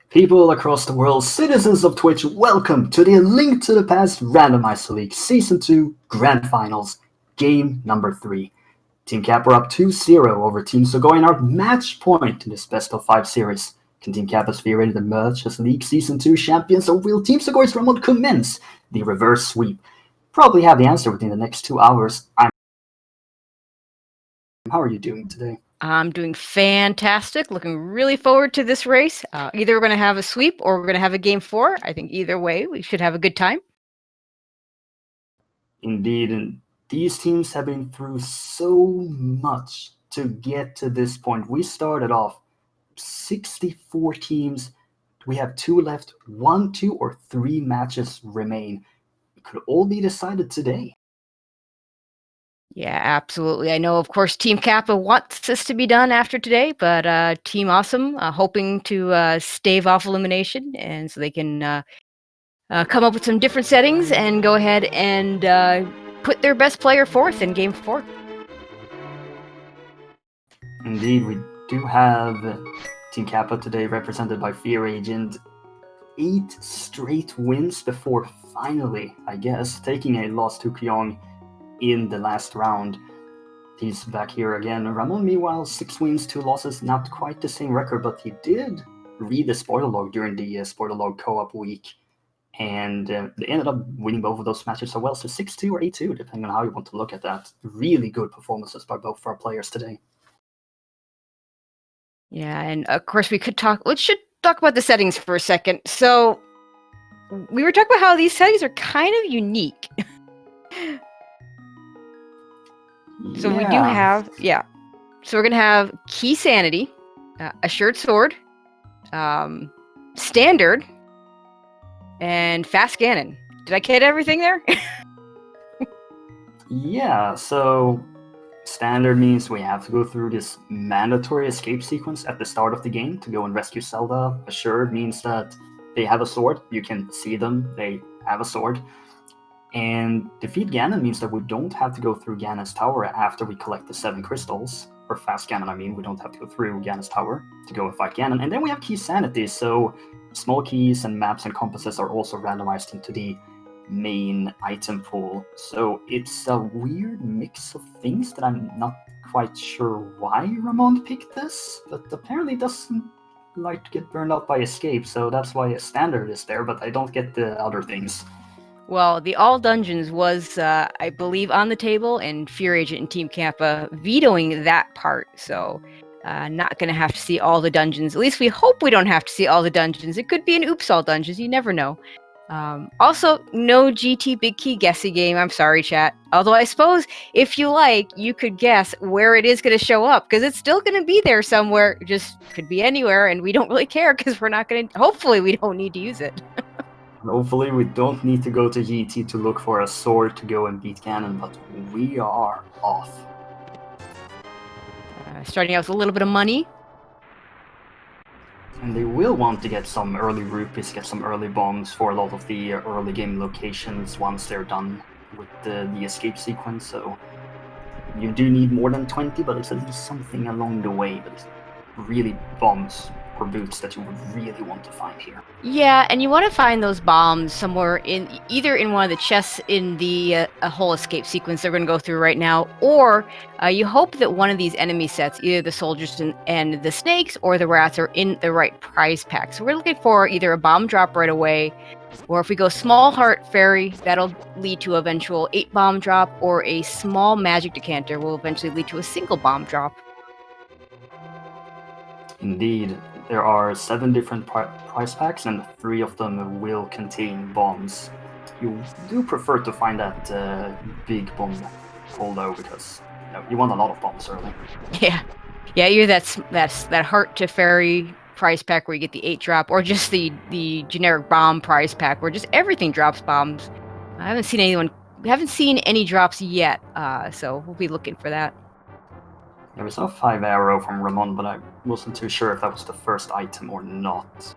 People across the world, citizens of Twitch, welcome to the Link to the Past Randomizer League Season 2 Grand Finals, Game number 3. Team Cap are up 2-0 over Team Sogoy in our match point in this best of 5 series. Can Team Cap as fearagent emerge as League Season 2 champions, or will Team Sogoy's Ramond commence the reverse sweep? Probably have the answer within the next 2 hours. How are you doing today? I'm doing fantastic. Looking really forward to this race. Either we're going to have a sweep or we're going to have a game 4. I think either way, we should have a good time. Indeed, and these teams have been through so much to get to this point. We started off 64 teams. We have 2 left. 1, 2, or 3 matches remain. It could all be decided today. Yeah, absolutely. I know, of course, Team Kappa wants this to be done after today, but Team Awesome hoping to stave off elimination, and so they can come up with some different settings and go ahead and put their best player forth in Game 4. Indeed, we do have Team Kappa today represented by fearagent. 8 straight wins before finally, I guess, taking a loss to Kyong in the last round. He's back here again. Ramond, meanwhile, 6 wins, 2 losses, not quite the same record, but he did read the spoiler log during the spoiler log co-op week, and they ended up winning both of those matches so well, so 6-2 or 8-2, depending on how you want to look at that. Really good performances by both of our players today. Yeah, and of course we should talk about the settings for a second. So we were talking about how these settings are kind of unique. So we do have, so we're going to have Key Sanity, Assured Sword, Standard, and Fast Cannon. Did I get everything there? Yeah, so Standard means we have to go through this mandatory escape sequence at the start of the game to go and rescue Zelda. Assured means that they have a sword. You can see them. They have a sword. And defeat Ganon means that we don't have to go through Ganon's tower after we collect the 7 crystals. Or Fast Ganon, I mean. We don't have to go through Ganon's tower to go and fight Ganon. And then we have Key Sanity, so small keys and maps and compasses are also randomized into the main item pool. So it's a weird mix of things that I'm not quite sure why Ramond picked this, but apparently doesn't like to get burned out by escape, so that's why a Standard is there, but I don't get the other things. Well, the all dungeons was, I believe, on the table, and fearagent and Team Kappa vetoing that part. So, not going to have to see all the dungeons. At least we hope we don't have to see all the dungeons. It could be an oops all dungeons. You never know. Also, no GT Big Key guessing game. I'm sorry, chat. Although I suppose if you like, you could guess where it is going to show up, because it's still going to be there somewhere. Just could be anywhere, and we don't really care because we're not going to. Hopefully, we don't need to use it. Hopefully we don't need to go to GT to look for a sword to go and beat Ganon, but we are off. Starting out with a little bit of money. And they will want to get some early rupees, get some early bombs for a lot of the early game locations once they're done with the escape sequence, so you do need more than 20, but it's at least something along the way, but it's really bombs or boots that you would really want to find here. Yeah, and you want to find those bombs somewhere either in one of the chests in the whole escape sequence they're going to go through right now, or you hope that one of these enemy sets, either the soldiers and the snakes or the rats, are in the right prize pack. So we're looking for either a bomb drop right away, or if we go small heart fairy, that'll lead to eventual 8 bomb drop, or a small magic decanter will eventually lead to a single bomb drop. Indeed, there are 7 different prize packs, and 3 of them will contain bombs. You do prefer to find that big bomb hole though, because you want a lot of bombs early. Yeah, either that heart to fairy prize pack where you get the 8 drop, or just the generic bomb prize pack where just everything drops bombs. I haven't seen any drops yet, so we'll be looking for that. There was a 5 arrow from Ramond, but I wasn't too sure if that was the first item or not.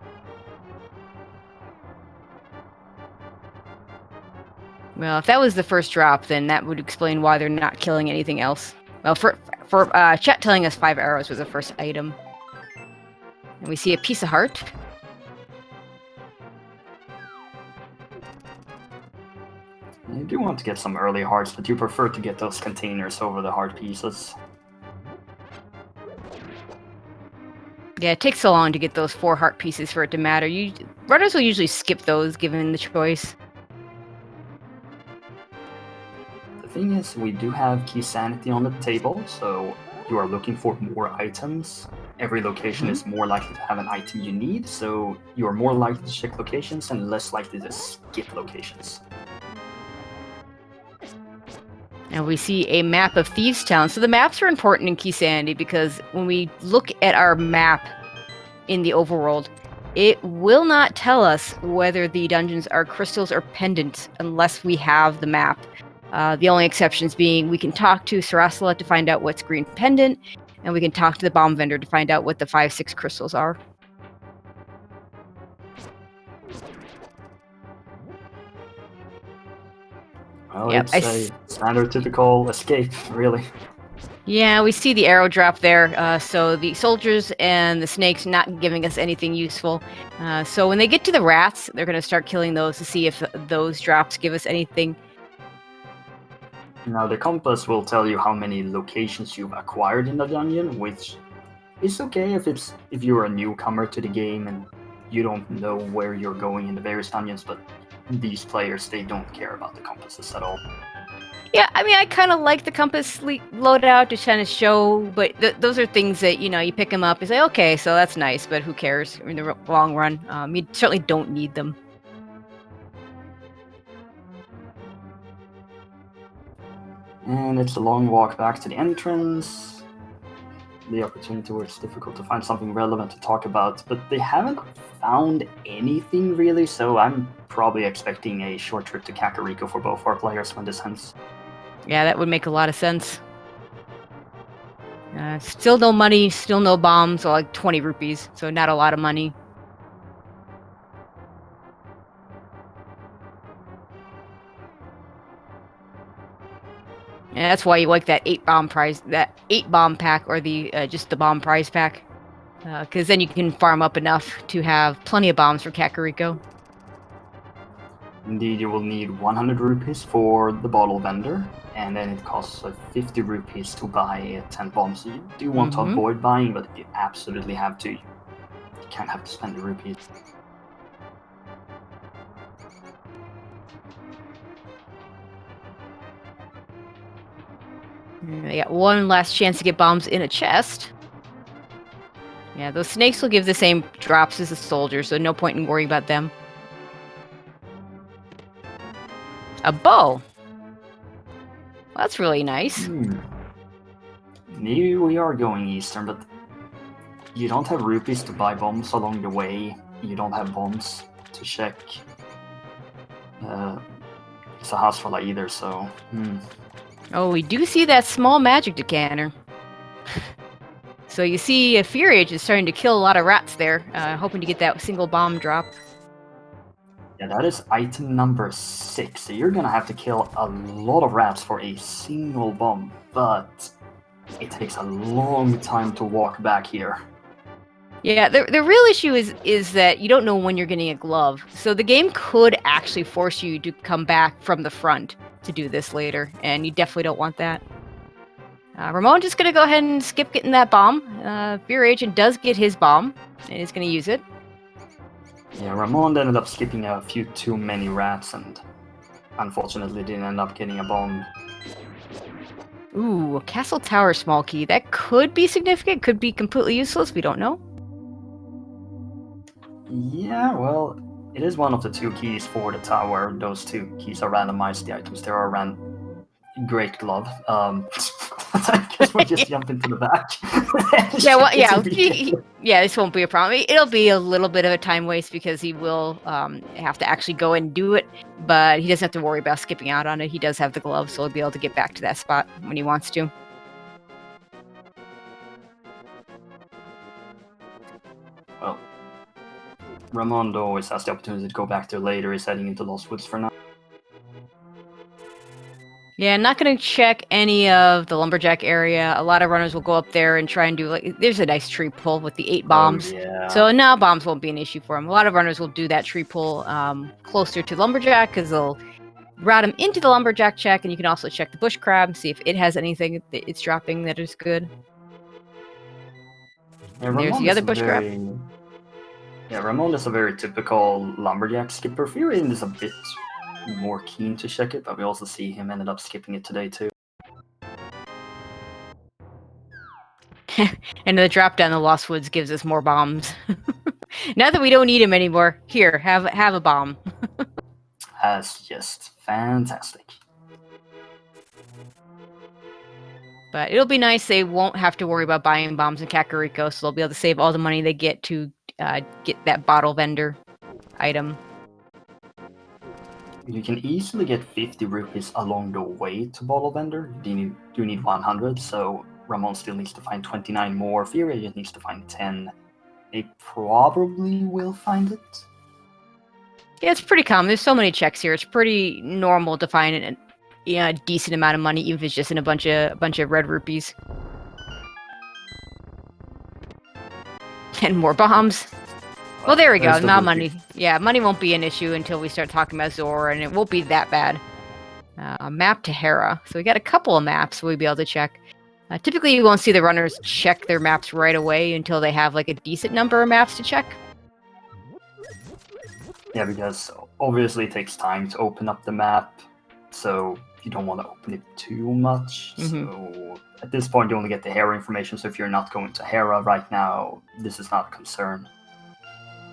Well, if that was the first drop, then that would explain why they're not killing anything else. Well, for chat telling us 5 arrows was the first item. And we see a piece of heart. you do want to get some early hearts, but you prefer to get those containers over the heart pieces. Yeah, it takes so long to get those 4 heart pieces for it to matter. Runners will usually skip those given the choice. The thing is, we do have key sanity on the table, so you are looking for more items. Every location is more likely to have an item you need, so you are more likely to check locations and less likely to skip locations. And we see a map of Thieves Town. So the maps are important in Key Sanity because when we look at our map in the overworld, it will not tell us whether the dungeons are crystals or pendants unless we have the map. The only exceptions being we can talk to Sarasala to find out what's green pendant, and we can talk to the bomb vendor to find out what the 5-6 crystals are. Well, it's a standard typical escape, really. Yeah, we see the arrow drop there. So the soldiers and the snakes not giving us anything useful. So when they get to the rats, they're going to start killing those to see if those drops give us anything. Now, the compass will tell you how many locations you've acquired in the dungeon, which is okay if you're a newcomer to the game and you don't know where you're going in the various dungeons, but these players, they don't care about the compasses at all. Yeah, I mean, I kind of like the compass loadout to kind of show, but those are things that, you pick them up and say, okay, so that's nice, but who cares in the long run? You certainly don't need them. And it's a long walk back to the entrance. The opportunity where it's difficult to find something relevant to talk about, but they haven't found anything really, so I'm probably expecting a short trip to Kakariko for both our players when this ends. Yeah, that would make a lot of sense. Still no money, still no bombs, so like 20 rupees, so not a lot of money. And that's why you like that 8 bomb pack, or the just the bomb prize pack, because then you can farm up enough to have plenty of bombs for Kakariko. Indeed, you will need 100 rupees for the bottle vendor, and then it costs 50 rupees to buy 10 bombs. So you do want to avoid buying, but if you absolutely have to, you can't have to spend the rupees. I got one last chance to get bombs in a chest. Yeah, those snakes will give the same drops as the soldiers, so no point in worrying about them. A bow. Well, that's really nice. Maybe we are going eastern, but you don't have rupees to buy bombs along the way. You don't have bombs to check. It's a hassle either, so... Oh, we do see that small magic decanter. So you see a fearagent is starting to kill a lot of rats there, hoping to get that single bomb drop. Yeah, that is item number 6. So you're gonna have to kill a lot of rats for a single bomb, but it takes a long time to walk back here. Yeah, the real issue is that you don't know when you're getting a glove. So the game could actually force you to come back from the front to do this later, and you definitely don't want that. Ramond just going to go ahead and skip getting that bomb. fearagent does get his bomb, and he's going to use it. Yeah, Ramond ended up skipping a few too many rats, and unfortunately didn't end up getting a bomb. Ooh, a castle tower small key. That could be significant, could be completely useless, we don't know. Yeah, well, it is one of the 2 keys for the tower. Those 2 keys are randomized. The items there are Great glove. I guess we'll just jump into the back. Yeah, well, yeah, this won't be a problem. It'll be a little bit of a time waste because he will have to actually go and do it, but he doesn't have to worry about skipping out on it. He does have the glove, so he'll be able to get back to that spot when he wants to. Well, Ramond always has the opportunity to go back there later. He's heading into Lost Woods for now. Yeah, not going to check any of the lumberjack area. A lot of runners will go up there and try and do, like, there's a nice tree pull with the 8 bombs. Oh, yeah. So now bombs won't be an issue for them. A lot of runners will do that tree pull closer to lumberjack because route him into the lumberjack check, and you can also check the bush crab, see if it has anything that it's dropping that is good. And there's the other bush crab. Yeah, Ramond is a very typical lumberjack skipper. Fearagent is a bit more keen to check it, but we also see him ended up skipping it today too. And the drop down the Lost Woods gives us more bombs. Now that we don't need him anymore, here, have a bomb. That's just fantastic. But it'll be nice. They won't have to worry about buying bombs in Kakariko, so they'll be able to save all the money they get to get that bottle vendor item. You can easily get 50 rupees along the way to bottle vendor. You need 100, so Ramond still needs to find 29 more. Fearagent needs to find 10. They probably will find it. Yeah, it's pretty common. There's so many checks here. It's pretty normal to find a decent amount of money, even if it's just in a bunch of red rupees. And more bombs. Well, there we go. Now money. Yeah, money won't be an issue until we start talking about Zora, and it won't be that bad. Map to Hera. So we got a couple of maps we'll be able to check. Typically, you won't see the runners check their maps right away until they have like a decent number of maps to check. Yeah, because obviously it takes time to open up the map, so you don't want to open it too much. So at this point, you only get the Hera information, so if you're not going to Hera right now, this is not a concern.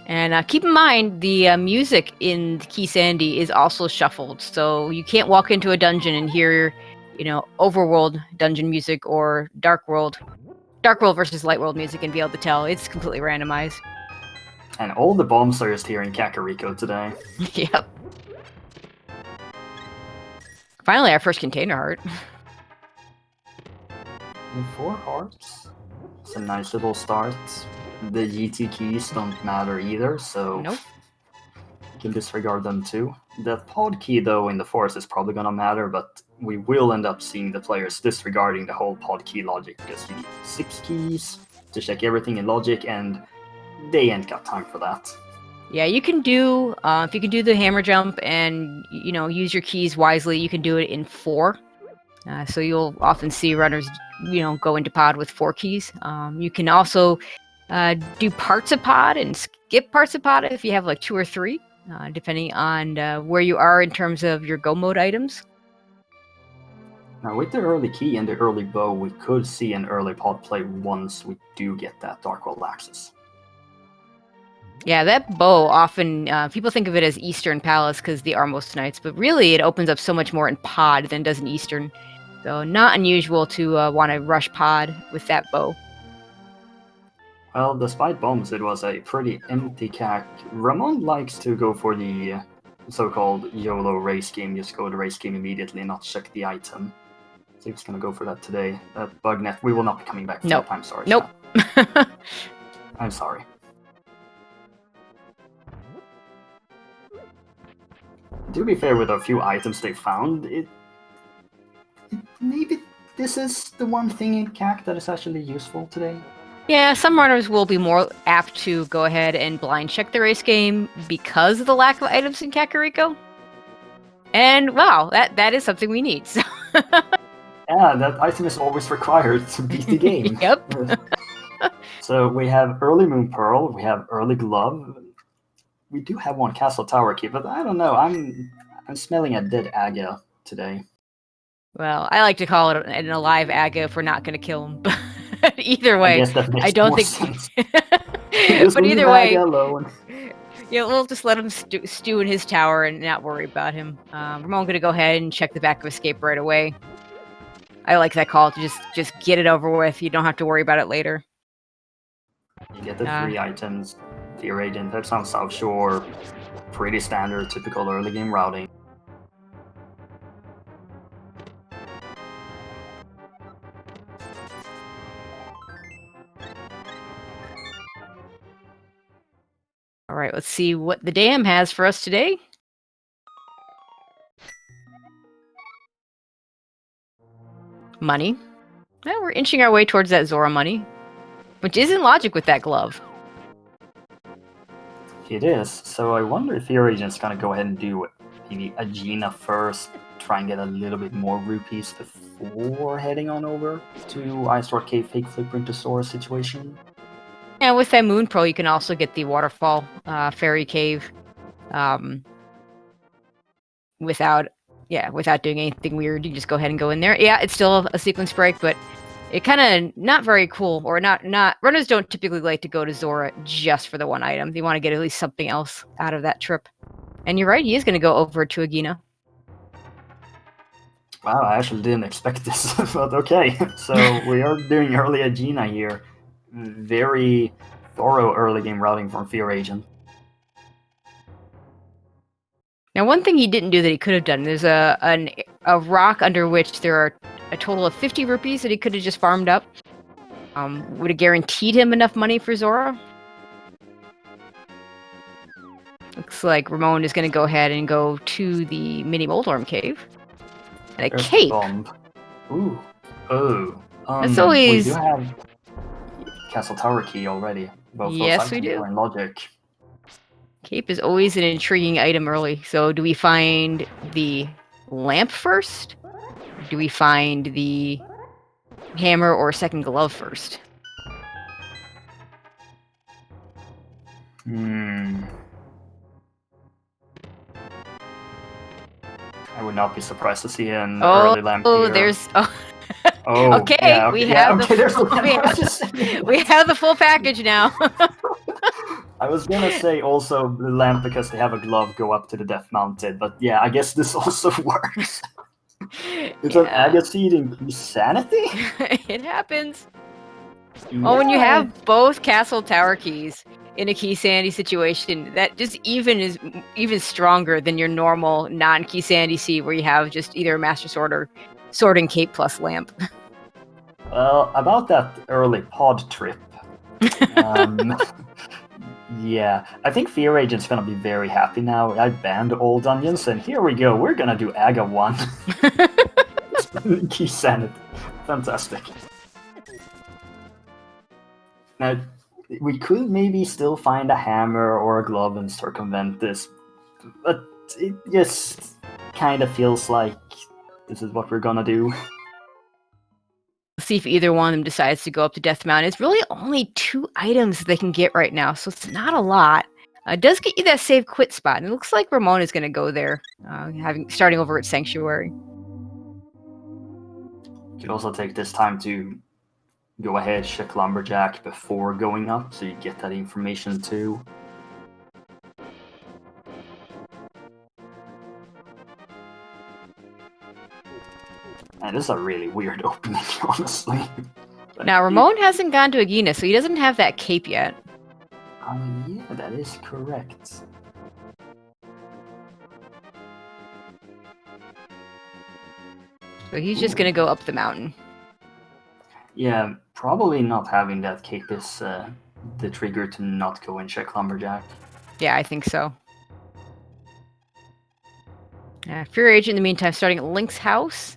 And keep in mind, the music in Key Sandy is also shuffled, so you can't walk into a dungeon and hear, overworld dungeon music or dark world versus light world music and be able to tell. It's completely randomized. And all the bombs are just here in Kakariko today. Yep. Finally, our first container heart. And 4 hearts. It's a nice little start. The GT keys don't matter either, so nope. You can disregard them too. The pod key, though, in the forest is probably gonna matter, but we will end up seeing the players disregarding the whole pod key logic, because you need 6 keys to check everything in logic, and they ain't got time for that. Yeah, you can do, if you can do the hammer jump and, use your keys wisely, you can do it in 4. So you'll often see runners, go into pod with 4 keys. You can also do parts of pod and skip parts of pod if you have like 2 or 3, depending on where you are in terms of your go mode items. Now, with the early key and the early bow, we could see an early pod play once we do get that Dark World access. Yeah, that bow often, people think of it as Eastern Palace because the Armos Knights, but really it opens up so much more in pod than it does in Eastern. So not unusual to want to rush pod with that bow. Well, despite bombs, it was a pretty empty CAC. Ramond likes to go for the so-called YOLO race game, just go to race game immediately and not check the item. So he's going to go for that today. Bugnet, we will not be coming back for nope. that. I'm sorry. Nope. I'm sorry. To be fair, with a few items they found, maybe this is the one thing in CAC that is actually useful today. Yeah, some runners will be more apt to go ahead and blind check the race game because of the lack of items in Kakariko. And wow, that is something we need. So. Yeah, that item is always required to beat the game. Yep. So we have early Moon Pearl, we have early Glove. We do have one Castle Tower key, but I don't know. I'm smelling a dead Aga today. Well, I like to call it an alive Aga if we're not going to kill him. But either way, I guess that makes I don't more think. Sense. But either way, alone. Yeah, we'll just let him stew in his tower and not worry about him. Ramond going to go ahead and check the back of escape right away. I like that call to just get it over with. You don't have to worry about it later. You get the 3 items. Fearagent, that's on South Shore. Pretty standard, typical early game routing. All right, let's see what the dam has for us today. Money. Well, we're inching our way towards that Zora money, which is in logic with that glove. It is, so I wonder if Fearagent's gonna go ahead and do maybe Agena first, try and get a little bit more rupees before heading on over to Ice Rock Cave Fake Flipper into Sora situation. Yeah, with that Moon Pearl, you can also get the Waterfall Fairy Cave without doing anything weird. You just go ahead and go in there. Yeah, it's still a sequence break, but it kind of not very cool, or not. Runners don't typically like to go to Zora just for the one item. They want to get at least something else out of that trip. And you're right, he is going to go over to Agena. Wow, I actually didn't expect this, but okay. So we are doing early Agena here. Very thorough early game routing from fearagent. Now, one thing he didn't do that he could have done, there's a rock under which there are a total of 50 rupees that he could have just farmed up. Would have guaranteed him enough money for Zora. Looks like Ramond is going to go ahead and go to the mini Moldorm cave. And a cape. Bomb. Ooh. Oh. That's always... We do have Castle Tower key already. Both yes, we do. And logic. Cape is always an intriguing item early. So do we find the lamp first? Do we find the hammer or second glove first? I would not be surprised to see an early lamp here. There's... Oh, okay, yeah, we yeah, have okay, we have the full package now. I was gonna say also the lamp because they have a glove go up to the death mounted, but yeah, I guess this also works. It's an Agaseed in sanity? It happens. Yeah. Oh, when you have both Castle Tower keys in a Key Sandy situation, that just is even stronger than your normal non-Key Sandy seed where you have just either a Master Sword or Sword and Cape plus lamp. Well, about that early pod trip, yeah, I think fearagent's gonna be very happy now. I banned all dungeons, and here we go. We're gonna do Aga 1. Key Sanity. Fantastic. Now, we could maybe still find a hammer or a glove and circumvent this, but it just kind of feels like this is what we're gonna do. See if either one of them decides to go up to Death Mountain. It's really only 2 items they can get right now, so it's not a lot. It does get you that save quit spot, and it looks like Ramond is going to go there, starting over at Sanctuary. You could also take this time to go ahead, check Lumberjack before going up, so you get that information too. And this is a really weird opening, honestly. But now, Ramond hasn't gone to Agena, so he doesn't have that cape yet. Yeah, that is correct. So he's just going to go up the mountain. Yeah, probably not having that cape is the trigger to not go and check Lumberjack. Yeah, I think so. Fearagent, in the meantime, starting at Link's house.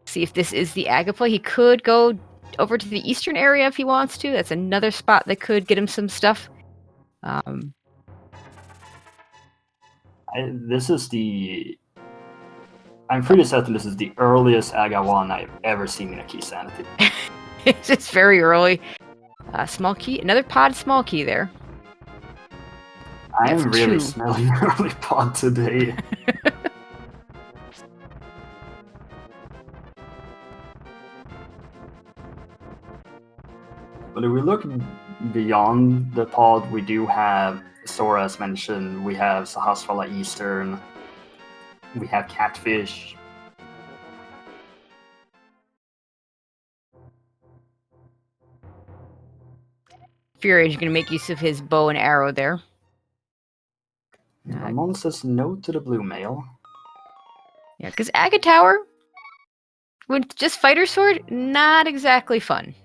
See if this is the Agapla. He could go over to the eastern area if he wants to. That's another spot that could get him some stuff. This is the... I'm pretty certain this is the earliest Aga 1 I've ever seen in a Key Sanity. It's just very early. Small key. Another pod small key there. I'm really smelling early pod today. But if we look beyond the pod, we do have Sora, as mentioned. We have Sahasrara Eastern. We have Catfish. Fearagent is going to make use of his bow and arrow there. Ramond says no to the blue mail. Yeah, because Aga Tower, with just Fighter Sword, not exactly fun.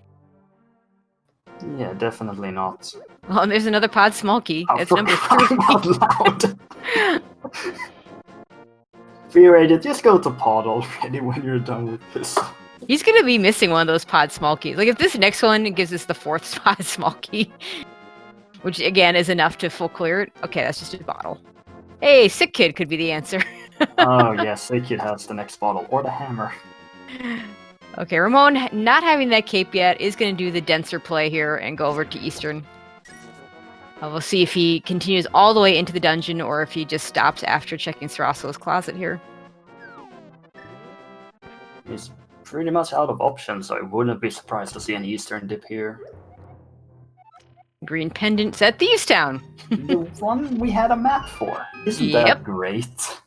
Yeah, definitely not. Oh, and there's another pod small key. Oh, That's number 3. Out loud. Fearagent, just go to pod already when you're done with this. He's going to be missing one of those pod small keys. Like, if this next one gives us the 4th pod small key, which, again, is enough to full clear it. Okay, that's just a bottle. Hey, Sick Kid could be the answer. Oh yes, Kid has the next bottle or the hammer. Okay, Ramond, not having that cape yet, is going to do the denser play here and go over to Eastern. We'll see if he continues all the way into the dungeon or if he just stops after checking Sarasso's closet here. He's pretty much out of options, so I wouldn't be surprised to see an Eastern dip here. Green pendants at Thieves Town. The one we had a map for. Isn't that great?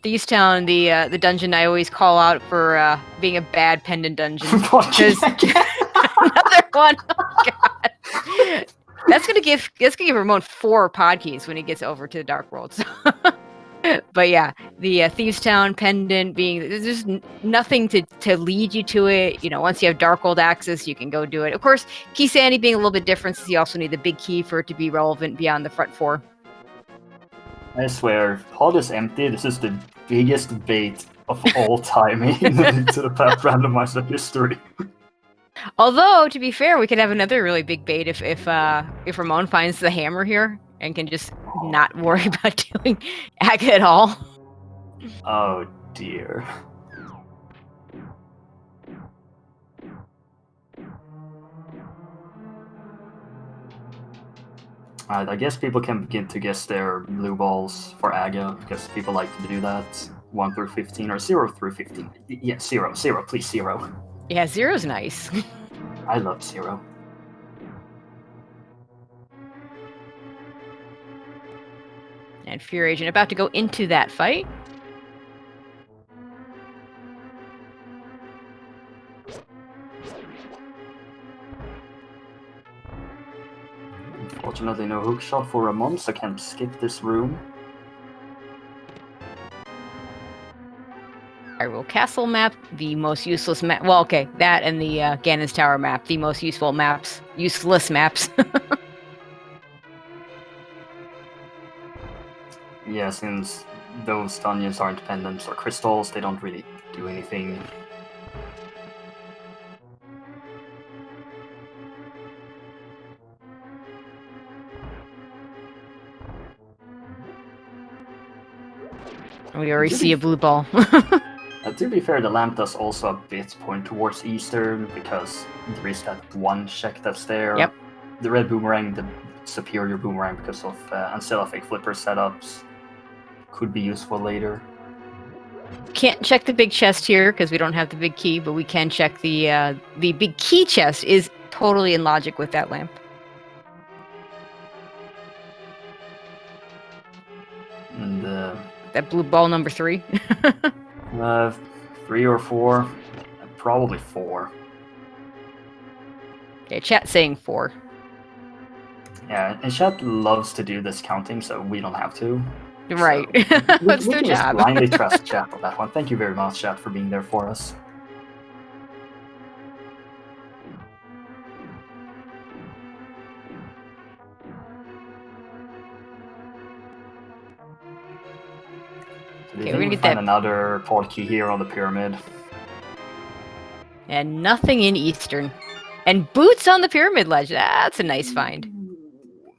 Thieves Town, the dungeon I always call out for being a bad pendant dungeon. Because another one. Oh, God. That's gonna give Ramond 4 pod keys when he gets over to the Dark World. So. But yeah, the Thieves Town pendant being there's just nothing to lead you to it. You know, once you have Darkhold access, you can go do it. Of course, Key Sandy being a little bit different, since you also need the big key for it to be relevant beyond the front 4. I swear, pod is empty. This is the biggest bait of all time into the Path Randomizer history. Although, to be fair, we could have another really big bait if Ramond finds the hammer here and can just not worry about doing Aga at all. Oh dear. Alright, I guess people can begin to guess their blue balls for Aga, because people like to do that. 1 through 15 or 0 through 15. Yeah, 0. 0, please, 0. Yeah, 0's nice. I love 0. And fearagent about to go into that fight. Unfortunately, no hookshot for Ramond, so I can skip this room. Hyrule Castle map, the most useless map. Well, okay, that and the Ganon's Tower map, the most useful maps. Useless maps. Yeah, since those dungeons aren't pendants or crystals, they don't really do anything. We already see a blue ball. To be fair, the lamp does also a bit point towards Eastern, because there is that one check that's there. Yep. The red boomerang, the superior boomerang, because of Ancilla fake flipper setups, could be useful later. Can't check the big chest here because we don't have the big key, but we can check the big key chest is totally in logic with that lamp. And that blue ball number 3. 3 or 4, probably 4. Okay, chat saying 4. Yeah, and chat loves to do this counting, so we don't have to. Right. So That's we their can job. just blindly trust chat on that one. Thank you very much, chat, for being there for us. So do you think we find another port key here on the pyramid? And nothing in Eastern. And boots on the pyramid ledge. That's a nice find.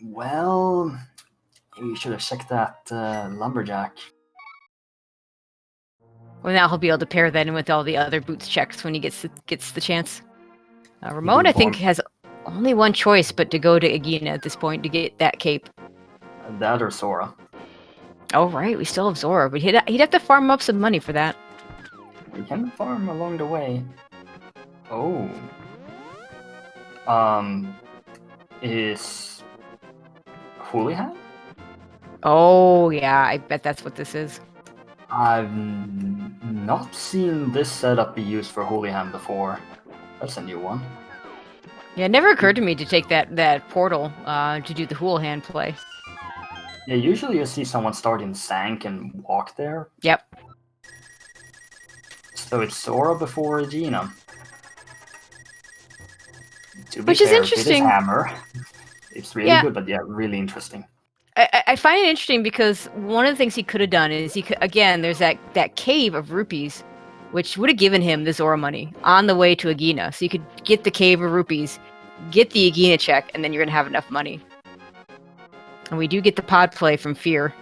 Well, you should have checked that lumberjack. Well, now he'll be able to pair that in with all the other boots checks when he gets the chance. Ramond, I think, has only one choice but to go to Aegina at this point to get that cape. That or Sora. Oh, right. We still have Zora, but he'd have to farm up some money for that. We can farm along the way. Oh. Is Hoolihan? Oh, yeah. I bet that's what this is. I've not seen this setup be used for Hoolihan before. That's a new one. Yeah, it never occurred to me to take that portal to do the Hoolihan play. Yeah, usually you see someone start in Sank and walk there. Yep. So it's Sora before Aegina. Which is interesting. It is Hammer. It's really good, but yeah, really interesting. I find it interesting because one of the things he could have done is again, there's that cave of rupees, which would have given him the Zora money on the way to Aegina. So you could get the cave of rupees, get the Aegina check, and then you're gonna have enough money. And we do get the pod play from Fear.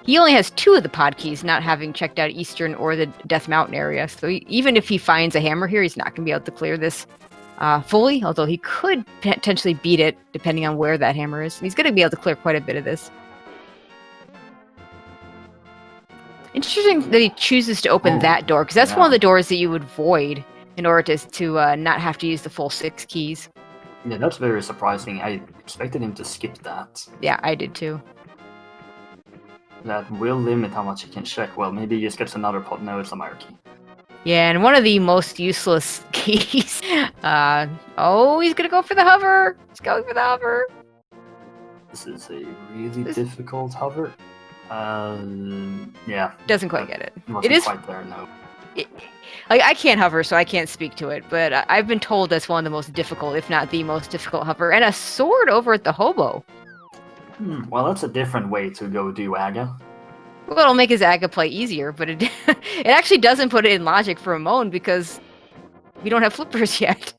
He only has 2 of the pod keys, not having checked out Eastern or the Death Mountain area. So even if he finds a hammer here, he's not going to be able to clear this fully, although he could potentially beat it, depending on where that hammer is. He's going to be able to clear quite a bit of this. Interesting that he chooses to open that door, because that's one of the doors that you would void in order to not have to use the full 6 keys. Yeah, that's very surprising. I expected him to skip that. Yeah, I did too. That will limit how much he can check. Well, maybe he just gets another pod. No, it's a Meyer key. Yeah, and one of the most useless keys. He's gonna go for the hover. He's going for the hover. This is a really difficult hover. Yeah. Doesn't quite get it. It is quite there, no. I can't hover, so I can't speak to it, but I've been told that's one of the most difficult, if not the most difficult hover. And a sword over at the hobo. Well, that's a different way to go do Aga. Well, it'll make his Aga play easier, but it it actually doesn't put it in logic for Ramond because we don't have flippers yet.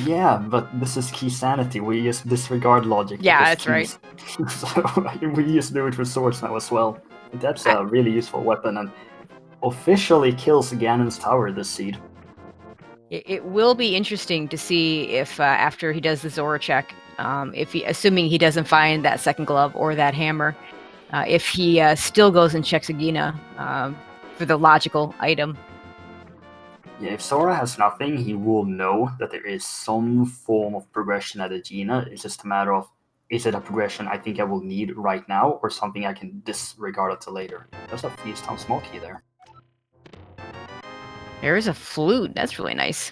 Yeah, but this is key sanity. We just disregard logic. Yeah, that's right. So we just do it for swords now as well. That's a really useful weapon and officially kills Ganon's tower this seed. It will be interesting to see if after he does the Zora check, assuming he doesn't find that second glove or that hammer, if he still goes and checks Agina for the logical item. Yeah, if Zora has nothing, he will know that there is some form of progression at Agina. It's just a matter of, is it a progression I think I will need right now, or something I can disregard until later? There's a Thieves' Town small key there. There is a flute. That's really nice.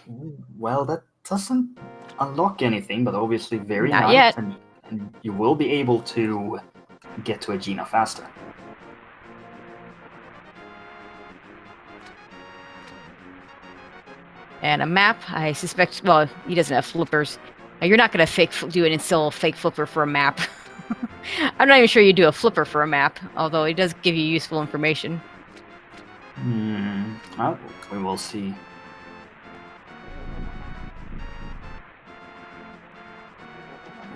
Well, that doesn't unlock anything, but obviously very Not nice. yet. And you will be able to get to Agina faster. And a map, I suspect, well, he doesn't have flippers. You're not going to do an install fake flipper for a map. I'm not even sure you do a flipper for a map, although it does give you useful information. Well, we will see.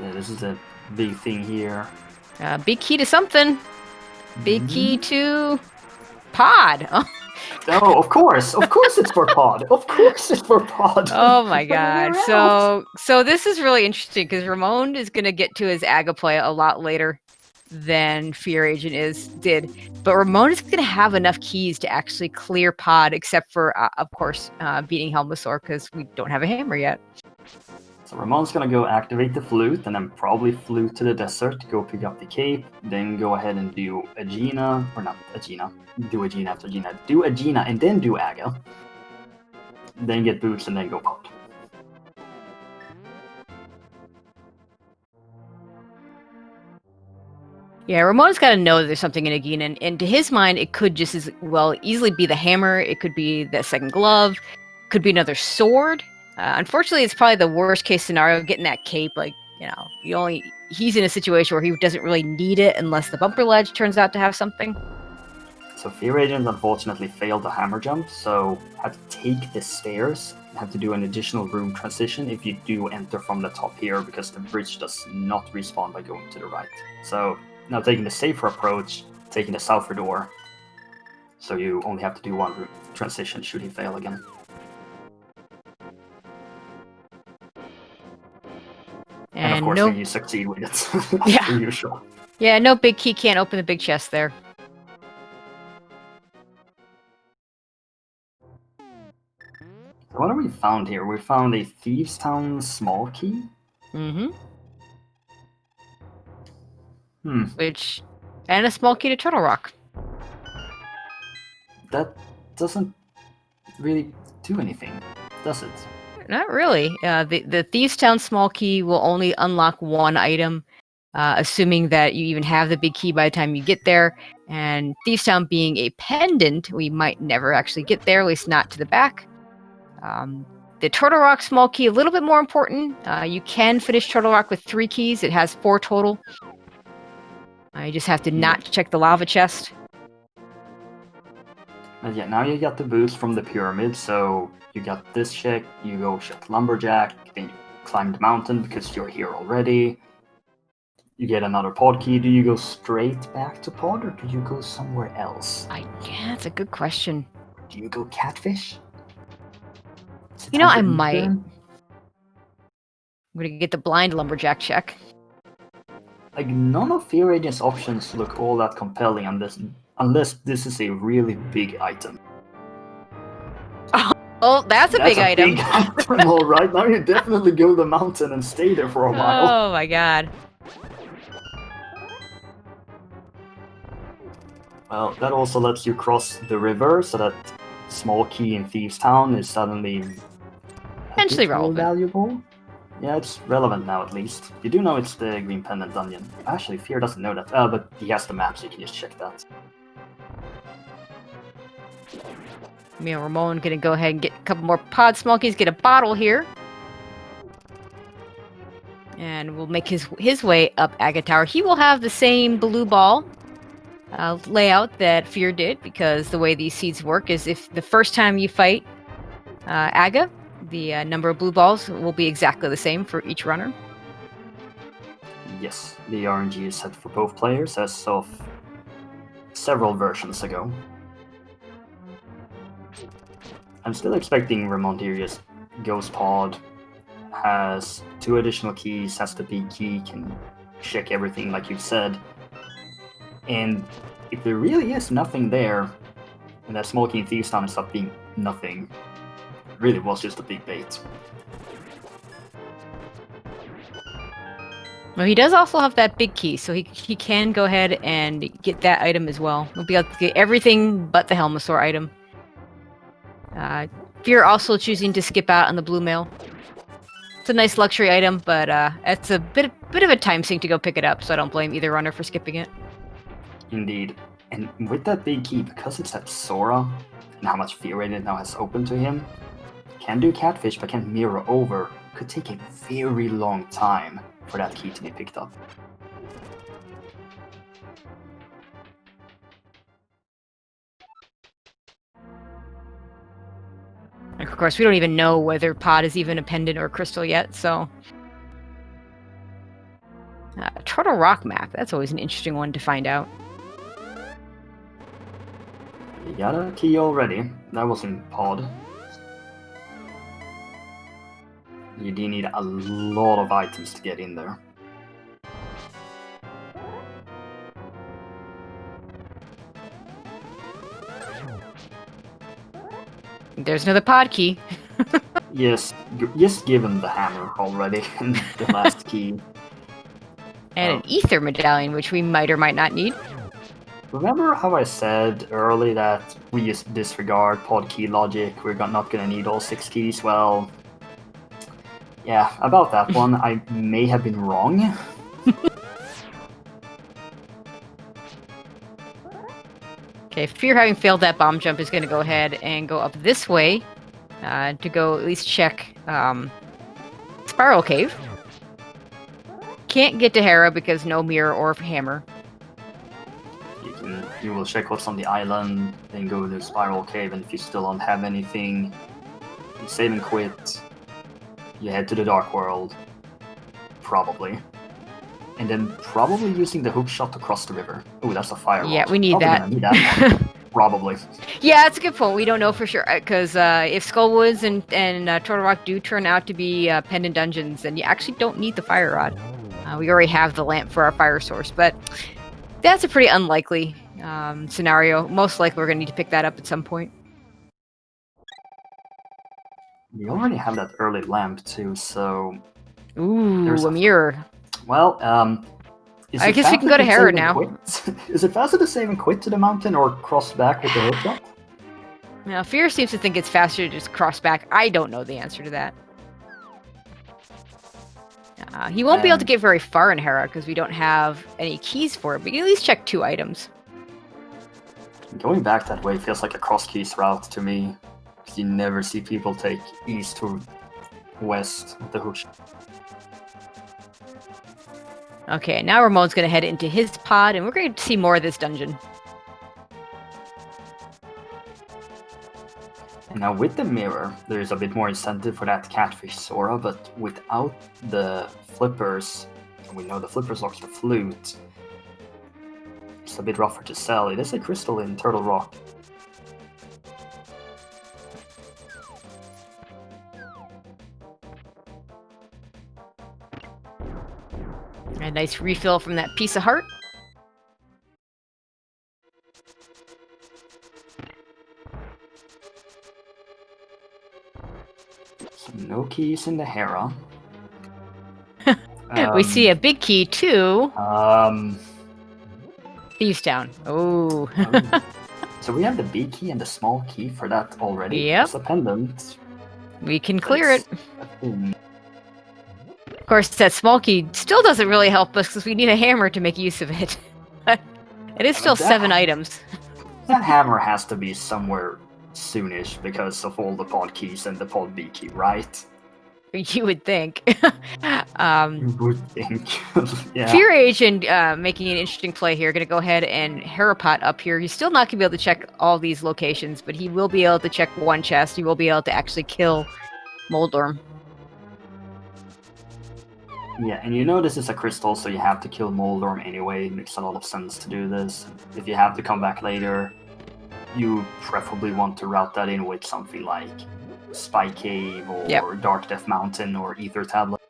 Yeah, this is a big thing here. Big key to something. Big key to pod. Oh, of course it's for pod. Of course it's for pod. Oh my god. So this is really interesting because Ramond is going to get to his Aga play a lot later than Fear Agent did. But Ramond is going to have enough keys to actually clear pod, except for, of course, beating Helmasaur because we don't have a hammer yet. So Ramond's going to go activate the flute and then probably flute to the desert, go pick up the cape, then go ahead and do Agina, or not Agina, do Agina after Agina, do Agina and then do Aga, then get boots and then go pod. Yeah, Ramond's got to know that there's something in Agina, and to his mind, it could just as well easily be the hammer, it could be the second glove, could be another sword. Unfortunately, it's probably the worst case scenario, getting that cape. Like, he's in a situation where he doesn't really need it unless the bumper ledge turns out to have something. So Fear Agent unfortunately failed the hammer jump, so have to take the stairs, have to do an additional room transition if you do enter from the top here, because the bridge does not respawn by going to the right. So now taking the safer approach, taking the southern door, so you only have to do one room transition should he fail again. And of course, then you succeed with it. Yeah. Usual. Yeah, no big key can't open the big chest there. So what have we found here? We found a Thieves' Town small key. And a small key to Turtle Rock. That doesn't really do anything, does it? Not really. The Thieves' Town small key will only unlock one item, assuming that you even have the big key by the time you get there. And Thieves' Town being a pendant, we might never actually get there, at least not to the back. The Turtle Rock small key, a little bit more important. You can finish Turtle Rock with 3 keys. It has 4 total. You just have to not check the lava chest. And yeah, now you got the boots from the pyramid, so you got this check, you go check Lumberjack, then you climb the mountain because you're here already. You get another pod key. Do you go straight back to pod, or do you go somewhere else? Yeah, that's a good question. Do you go catfish? You know, I might. I'm gonna get the blind lumberjack check. Like, none of Fear Agent's options look all that compelling unless this is a really big item. Oh, that's a big item. Big item, all right. Now you definitely go the mountain and stay there for a while. Oh my god. Well, that also lets you cross the river, so that small key in Thieves Town is suddenly potentially relevant. Valuable. Yeah, it's relevant now at least. You do know it's the Green Pendant Dungeon. Actually, Fear doesn't know that, but he has the map, so you can just check that. Me and Ramond gonna go ahead and get a couple more pod smokies, get a bottle here. And we'll make his way up Agate Tower. He will have the same blue ball layout that Fear did, because the way these seeds work is if the first time you fight Aga, the number of blue balls will be exactly the same for each runner. Yes, the RNG is set for both players as of several versions ago. I'm still expecting Ramond here. Just Ghost Pod has 2 additional keys, has the big key, can check everything like you've said. And if there really is nothing there, and that small key in Thieves Town ends up being nothing, it really was just a big bait. Well, he does also have that big key, so he can go ahead and get that item as well. He'll be able to get everything but the Helmosaur item. Fear also choosing to skip out on the blue mail. It's a nice luxury item, but it's a bit of a time sink to go pick it up, so I don't blame either runner for skipping it. Indeed. And with that big key, because it's at Sora, and how much Fear Agent now has open to him, can do catfish but can't mirror over. Could take a very long time for that key to be picked up. And of course, we don't even know whether Pod is even a pendant or a crystal yet, so... Turtle Rock map, that's always an interesting one to find out. You got a key already. That was in Pod. You do need a lot of items to get in there. There's another pod key. Yes, given the hammer already and the last key. And an ether medallion, which we might or might not need. Remember how I said early that we just disregard pod key logic, we're not gonna need all 6 keys? Well, yeah, about that one, I may have been wrong. Okay, Fear, having failed that bomb jump, is going to go ahead and go up this way to go at least check Spiral Cave. Can't get to Hera because no mirror or hammer. You will check what's on the island, then go to Spiral Cave, and if you still don't have anything, you save and quit. You head to the Dark World, probably. And then probably using the hook shot to cross the river. Oh, that's a fire rod. Yeah, we need that. Need that. Probably. Yeah, that's a good point. We don't know for sure, because if Skullwoods and Turtle Rock do turn out to be pendant dungeons, then you actually don't need the fire rod. We already have the lamp for our fire source, but that's a pretty unlikely scenario. Most likely we're going to need to pick that up at some point. We already have that early lamp too, so... Ooh, there's a mirror. Well, I guess we can go to Hera now. Is it faster to save and quit to the mountain or cross back with the hook shot? Now, Fear seems to think it's faster to just cross back. I don't know the answer to that. He won't be able to get very far in Hera because we don't have any keys for it. We can at least check 2 items. Going back that way feels like a cross-keys route to me. Because you never see people take east to west with the hook shot. Okay, now Ramon's going to head into his pod, and we're going to see more of this dungeon. And now with the mirror, there's a bit more incentive for that catfish Sora, but without the flippers, We know the flippers locks the flute. It's a bit rougher to sell. It is a crystal in Turtle Rock. A nice refill from that piece of heart. So no keys in the Hera. We see a big key too. Thieves Town. Oh. So we have the big key and the small key for that already. Yep. It's a pendant. We can clear it. Of course, that small key still doesn't really help us because we need a hammer to make use of it. It is still 7 items. That hammer has to be somewhere soonish because of all the pod keys and the pod B key, right? You would think. You would think. Yeah. Fear Agent making an interesting play here. Going to go ahead and Harapot up here. He's still not going to be able to check all these locations, but he will be able to check one chest. He will be able to actually kill Moldorm. Yeah, and you know this is a crystal, so you have to kill Moldorm anyway. It makes a lot of sense to do this. If you have to come back later, you preferably want to route that in with something like Spy Cave or Dark Death Mountain or Ether Tablet.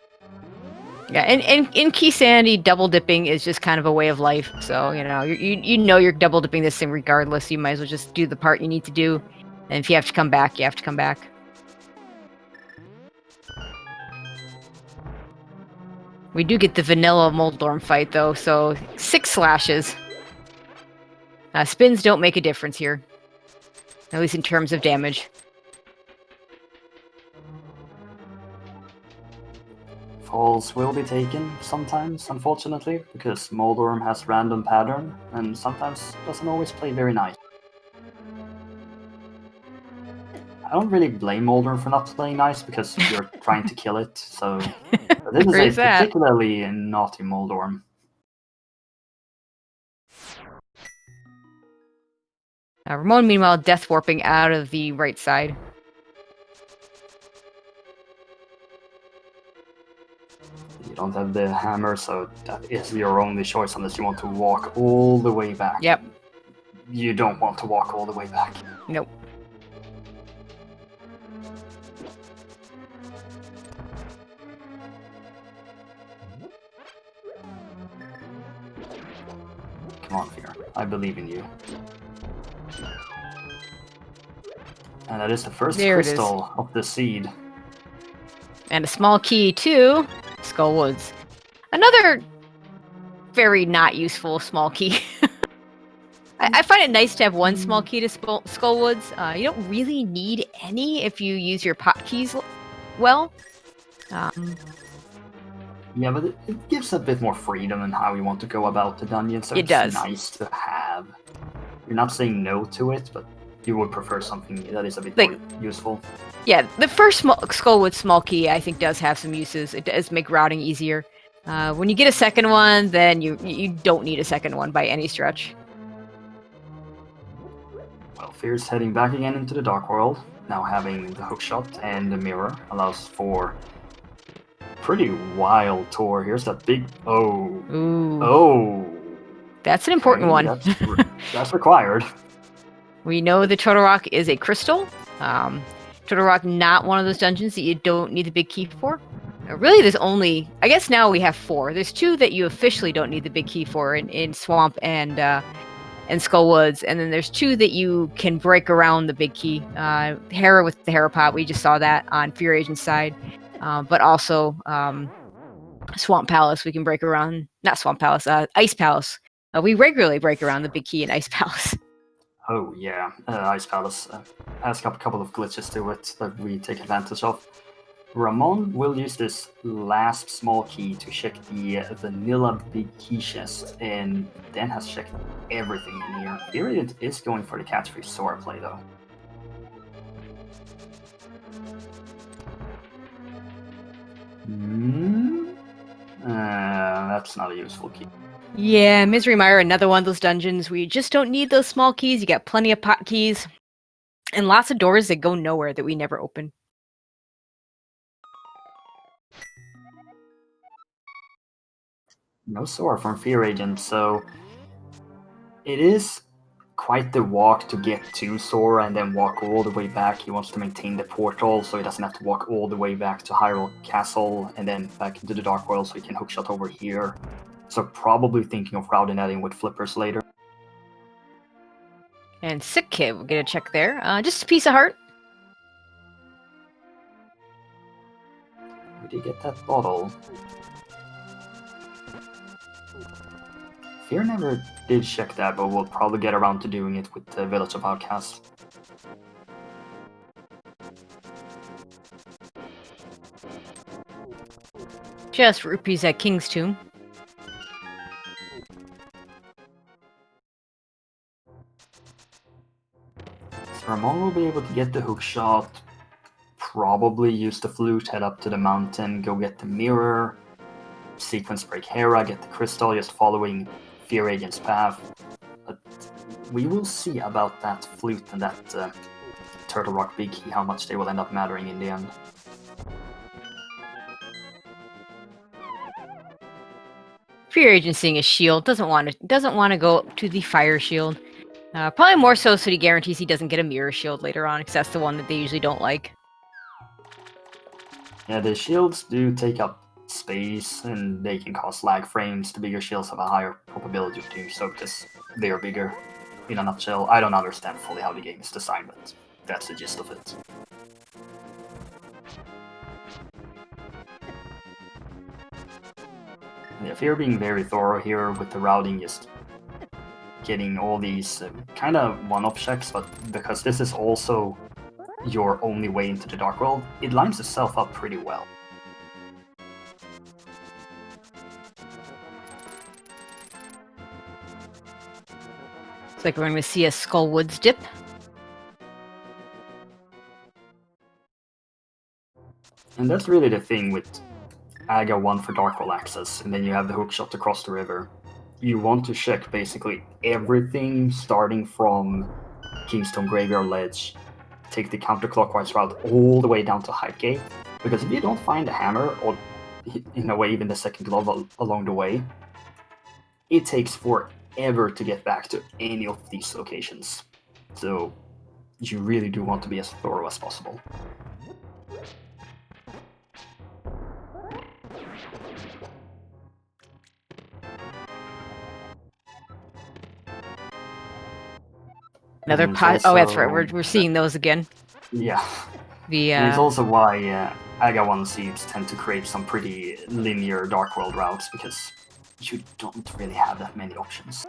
Yeah, and in Key Sandy, double dipping is just kind of a way of life. So, you know, you know you're double dipping this thing regardless. You might as well just do the part you need to do. And if you have to come back, you have to come back. We do get the vanilla Moldorm fight, though, so 6 slashes. Spins don't make a difference here. At least in terms of damage. Falls will be taken sometimes, unfortunately, because Moldorm has random pattern, and sometimes doesn't always play very nice. I don't really blame Moldorm for not playing nice, because you're trying to kill it, so... This is a particularly naughty Moldorm. Ramond, meanwhile, death warping out of the right side. You don't have the hammer, so that is your only choice unless you want to walk all the way back. Yep. You don't want to walk all the way back. Nope. Come on, Fear. I believe in you. And that is the first crystal of the seed. And a small key to Skull Woods. Another very not useful small key. I find it nice to have one small key to Skull Woods. You don't really need any if you use your pot keys well. Yeah, but it gives a bit more freedom in how you want to go about the dungeon, so it's nice to have. You're not saying no to it, but you would prefer something that is a bit more useful. Yeah, the first Skullwood small key, I think, does have some uses. It does make routing easier. When you get a second one, then you don't need a second one by any stretch. Well, Fear's heading back again into the Dark World. Now having the hookshot and the mirror allows for pretty wild tour. Here's that big... Oh. Ooh. Oh. That's an important one. That's required. We know the Turtle Rock is a crystal. Turtle Rock, not one of those dungeons that you don't need the big key for. Really, there's only... I guess now we have 4. There's 2 that you officially don't need the big key for in Swamp and Skull Woods. And then there's 2 that you can break around the big key. Hera with the Harapot, we just saw that on Fear Agent's side. But also Swamp Palace, we can break around... Not Swamp Palace, Ice Palace. We regularly break around the big key in Ice Palace. Oh, yeah. Ice Palace has a couple of glitches to it that we take advantage of. Ramond will use this last small key to check the vanilla big key chest, and then has checked everything in here. Fearagent is going for the catch-free Sora play, though. That's not a useful key. Yeah, Misery Mire, another one of those dungeons where you just don't need those small keys. You got plenty of pot keys. And lots of doors that go nowhere that we never open. No sword from Fear Agent, so it is quite the walk to get to Sora and then walk all the way back. He wants to maintain the portal so he doesn't have to walk all the way back to Hyrule Castle and then back into the Dark World so he can hookshot over here. So probably thinking of routing that in with flippers later. And Sick Kid, we'll get a check there. Just a piece of heart. Where did you get that bottle? Fear never did check that, but we'll probably get around to doing it with the Village of Outcasts. Just rupees at King's Tomb. So Ramond will be able to get the hookshot, probably use the flute, head up to the mountain, go get the mirror, sequence break Hera, get the crystal, just following Fear Agent's path. But we will see about that flute and that Turtle Rock Big Key, how much they will end up mattering in the end. Fear Agent seeing a shield doesn't want to go to the fire shield. Probably more so he guarantees he doesn't get a mirror shield later on, because that's the one that they usually don't like. Yeah, the shields do take up space and they can cause lag frames. The bigger shields have a higher probability of doing so because they are bigger. In a nutshell, I don't understand fully how the game is designed, but that's the gist of it. Yeah, Fear being very thorough here with the routing, just getting all these kind of one-off checks, but because this is also your only way into the Dark World, it lines itself up pretty well. It's like we're going to see a Skull Woods dip. And that's really the thing with Aga 1 for Dark World access, and then you have the hookshot across the river. You want to check basically everything starting from Kingstone Graveyard Ledge, take the counterclockwise route all the way down to Hype Gate, because if you don't find the hammer, or in a way even the second glove along the way, it takes forever to get back to any of these locations. So you really do want to be as thorough as possible. Another pot. Oh, that's right. We're seeing those again. Yeah. The and it's also why Aga 1 seeds tend to create some pretty linear Dark World routes, because you don't really have that many options.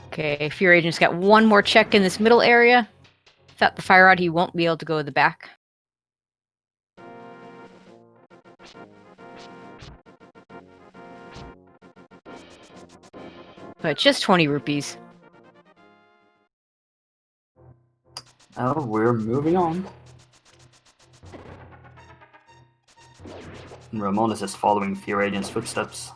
Okay, Fear Agent's got one more check in this middle area. Without the fire rod, he won't be able to go to the back. But just 20 rupees. Oh, we're moving on. And Ramond is just following Fear Agent's footsteps.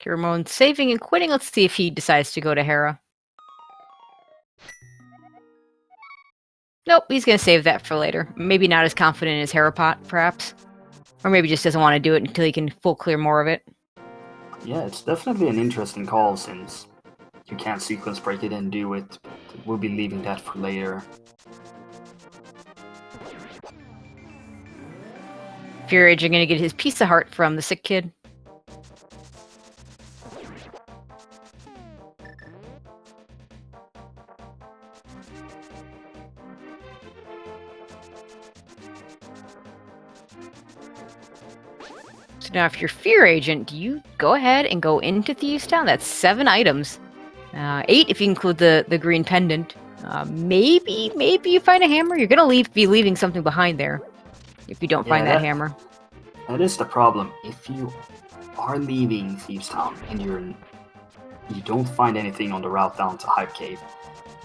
Ramond saving and quitting. Let's see if he decides to go to Hera. Nope, he's going to save that for later. Maybe not as confident in his Hera pot, perhaps. Or maybe just doesn't want to do it until he can full clear more of it. Yeah, it's definitely an interesting call, since you can't sequence break it and do it. But we'll be leaving that for later. Fear Agent going to get his piece of heart from the Sick Kid. So now if you're Fear Agent, you go ahead and go into Thieves Town. That's 7 items. 8 if you include the green pendant. Maybe you find a hammer. You're going to be leaving something behind there if you don't find that hammer. That is the problem. If you are leaving Thieves Town and you don't find anything on the route down to Hype Cave,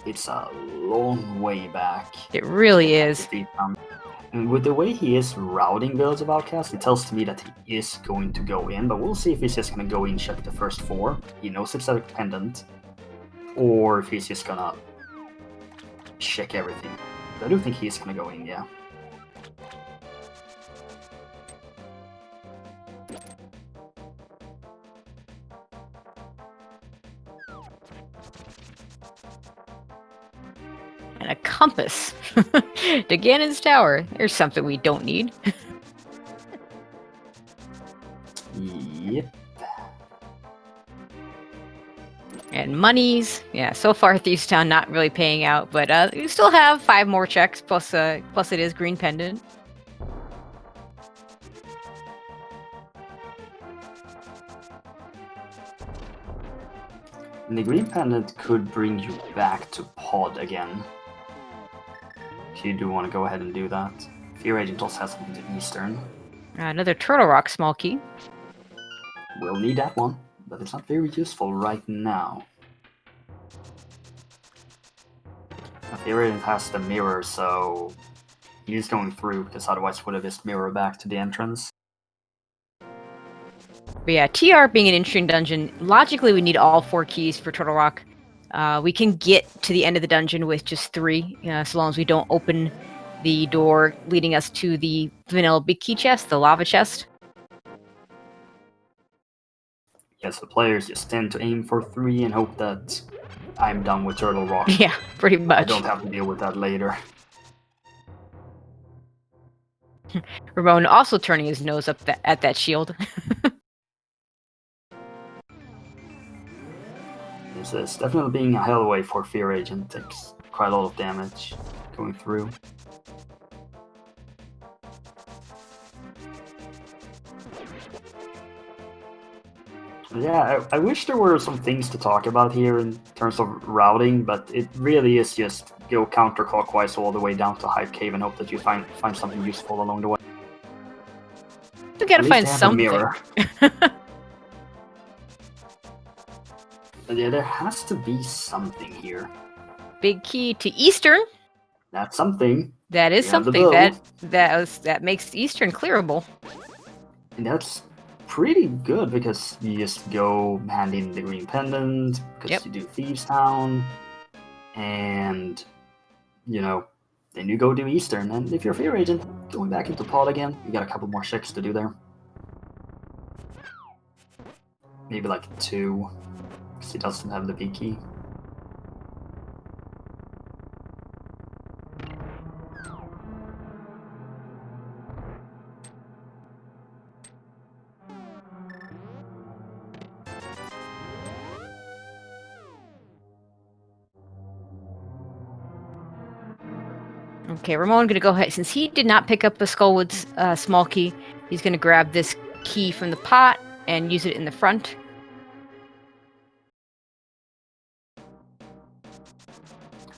it's a long way back. It really is. And with the way he is routing Village of Outcast, it tells to me that he is going to go in, but we'll see if he's just going to go in, check the first 4. He knows it's a pendant, or if he's just going to check everything. I do think he's going to go in, yeah. And a compass to Ganon's tower. There's something we don't need. Yep. And monies. Yeah, so far Thieves Town not really paying out, but you still have 5 more checks, plus it is green pendant. And the green pendant could bring you back to pod again. If you do want to go ahead and do that. Fearagent also has something to Eastern. Another Turtle Rock small key. We'll need that one, but it's not very useful right now. Fearagent has the mirror, so he's going through, because otherwise would have just mirror back to the entrance. But yeah, TR being an interesting dungeon, logically we need all 4 keys for Turtle Rock. We can get to the end of the dungeon with just 3, so long as we don't open the door leading us to the vanilla big key chest, the lava chest. Yes, the players just tend to aim for 3 and hope that I'm done with Turtle Rock. Yeah, pretty much. I don't have to deal with that later. Ramond also turning his nose up at that shield. This is definitely being a hellway for Fearagent. Takes quite a lot of damage going through. Yeah, I wish there were some things to talk about here in terms of routing, but it really is just go counterclockwise all the way down to Hype Cave and hope that you find something useful along the way. We gotta find something. Yeah, there has to be something here. Big key to Eastern. That's something. That is something that makes Eastern clearable. And that's pretty good because you just go hand in the green pendant because you do Thieves Town, and then you go do Eastern. And if you're a Fearagent, going back into pod again, you got a couple more checks to do there. Maybe like 2. Because he doesn't have the big key. Okay, Ramond gonna go ahead. Since he did not pick up the Skullwood's small key, he's gonna grab this key from the pot and use it in the front.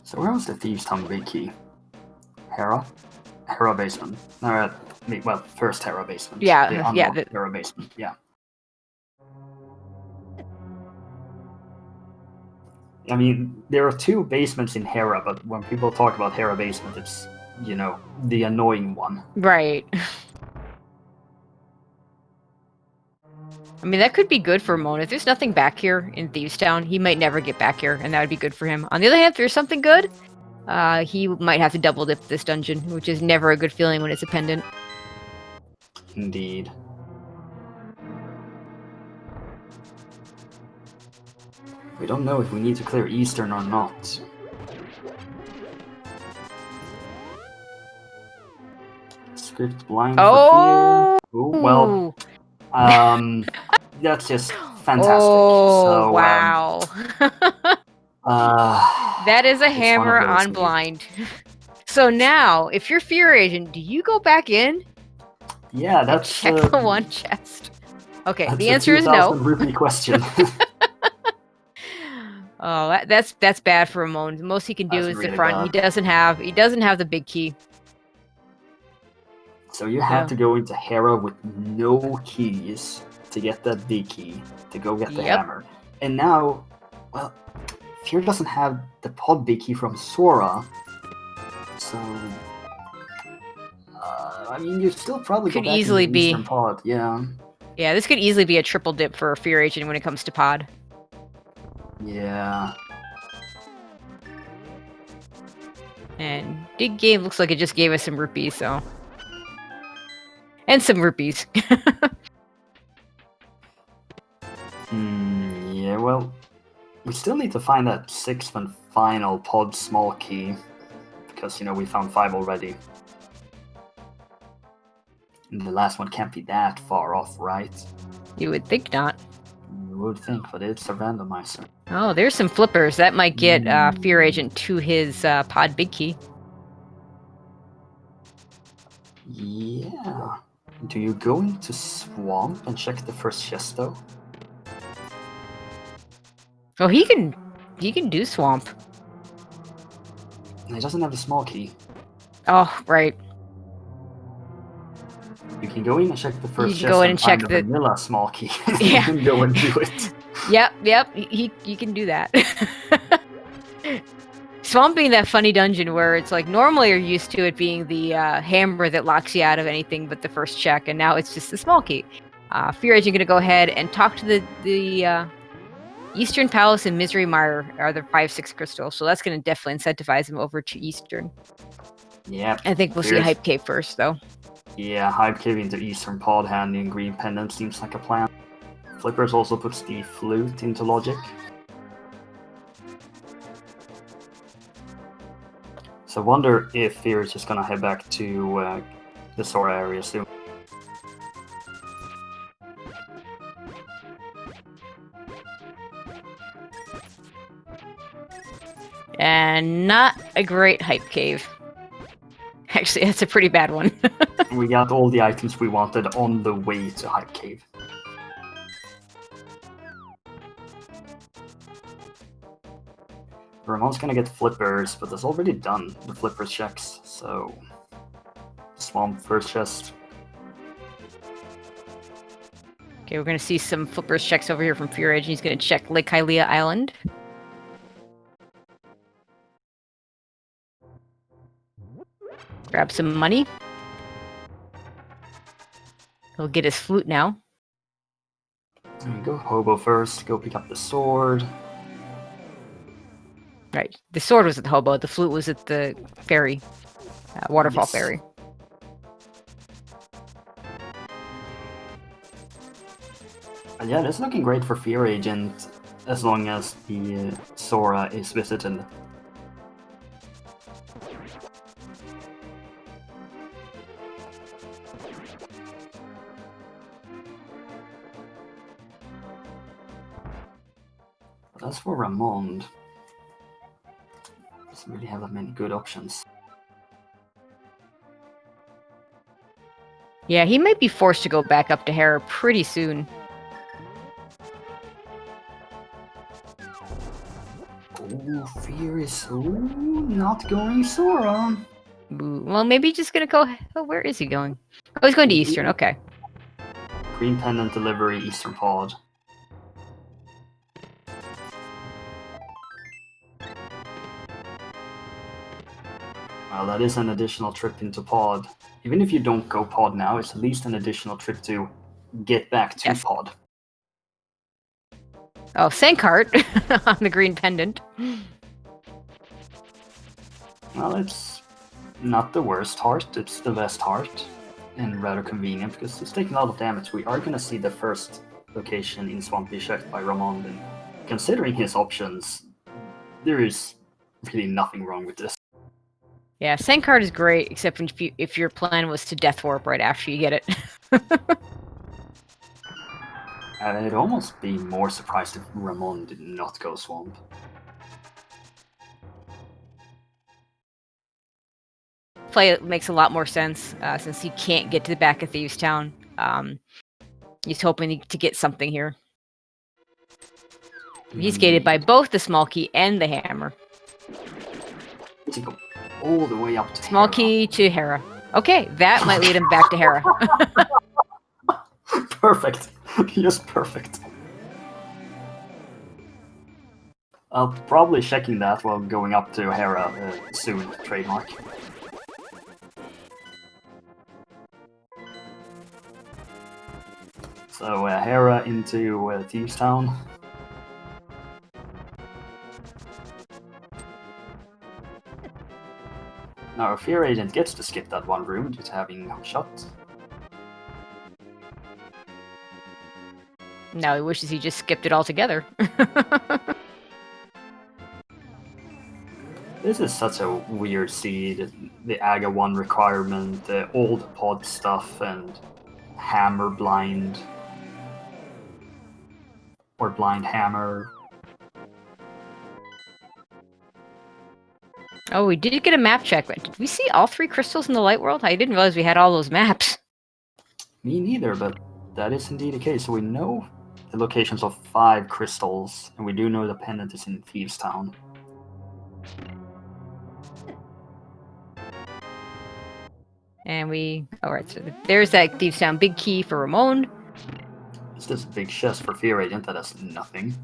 So where was the Thieves' Town big key? Hera basement. Well, first Hera basement. Yeah, the Hera basement. Yeah. I mean, there are 2 basements in Hera, but when people talk about Hera basement, it's the annoying one. Right. I mean, that could be good for Ramond. If there's nothing back here in Thieves Town, he might never get back here, and that would be good for him. On the other hand, if there's something good, he might have to double dip this dungeon, which is never a good feeling when it's a pendant. Indeed. We don't know if we need to clear Eastern or not. Script blind for fear. Ooh, well, that's just fantastic. Oh, so, wow. That is a hammer on blind. So now, if you're Fearagent, do you go back in? Yeah, that's check the one chest. Okay, the answer is no. Rupee question. Oh, that's bad for Ramond. The most he can do is really the front. Bad. He doesn't have the big key. So you have to go into Hera with no keys to get that big key to go get the hammer. And now, well, Fear doesn't have the pod big key from Sora, so I mean, you still probably Could go back easily into be- Eastern Pod, yeah. Yeah, this could easily be a triple dip for Fear Agent when it comes to pod. Yeah. And Big Game looks like it just gave us some rupees, so. And some rupees. Yeah, well, we still need to find that 6th and final pod small key, because, you know, we found 5 already. And the last one can't be that far off, right? You would think not. You would think, but it's a randomizer. Oh, there's some flippers. That might get Fear Agent to his pod big key. Yeah. Do you go into Swamp and check the first chest, though? Oh, he can do Swamp. He doesn't have the small key. Oh, right. You can go in and check the first can chest go in and and check find the- vanilla small key. Yeah. You can go and do it. Yep. He can do that. Swamp being that funny dungeon where it's like normally you're used to it being the hammer that locks you out of anything but the first check, and now it's just the small key. Fear Agent gonna go ahead and talk to the Eastern Palace and Misery Mire are the 5-6 crystals, so that's gonna definitely incentivize him over to Eastern. Yeah. I think we'll see Hype Cave first, though. Yeah, Hype Cave into Eastern Pod handing Green Pendant seems like a plan. Flippers also puts the Flute into Logic. So I wonder if Fear is just gonna head back to the Sora area soon. And not a great Hype Cave. Actually, that's a pretty bad one. We got all the items we wanted on the way to Hype Cave. Ramon's gonna get flippers, but that's already done the flippers checks, so Swamp first chest. Okay, we're gonna see some flippers checks over here from Fear Agent. He's gonna check Lake Hylia Island. Grab some money. He'll get his flute now. Go Hobo first, go pick up the sword. Right. The sword was at the hobo. The flute was at the ferry. Waterfall Yes. ferry. Yeah, that's looking great for Fear Agent, as long as the Sora is visited. But as for Ramond, doesn't really have that many good options. Yeah, he might be forced to go back up to Hera pretty soon. Oh, Fear is not going Sora. Ooh, well, maybe he's just gonna go. Oh, where is he going? Oh, he's going to Eastern. Okay. Green Pendant Delivery, Eastern Pod. Well, that is an additional trip into Pod. Even if you don't go Pod now, it's at least an additional trip to get back to Yes. Pod. Oh, Sankart on the green pendant. Well, it's not the worst heart, it's the best heart. And rather convenient, because it's taking a lot of damage. We are going to see the first location in Swamp be checked by Ramond, and considering his options, there is really nothing wrong with this. Yeah, Sankart is great, except if your plan was to death warp right after you get it. I'd almost be more surprised if Ramond did not go Swamp. Play makes a lot more sense since he can't get to the back of Thieves Town. He's hoping to get something here. He's gated by both the small key and the hammer. To go all the way up to Small Hera. key to Hera. Okay, that might lead him back to Hera. Perfect. Just perfect. I'll probably checking that while going up to Hera soon, trademark. So Hera into Thieves Town. Now our Fear Agent gets to skip that one room due to having shot. Now he wishes he just skipped it altogether. This is such a weird seed. The AGA 1 requirement, the old pod stuff, and hammer blind. Or blind hammer. Oh, we did get a map check, but did we see all 3 crystals in the light world? I didn't realize we had all those maps. Me neither, but that is indeed the case. So we know the locations of 5 crystals, and we do know the pendant is in Thieves Town. And alright, so there's that Thieves Town big key for Ramond. It's this big chest for Fear Agent that has nothing.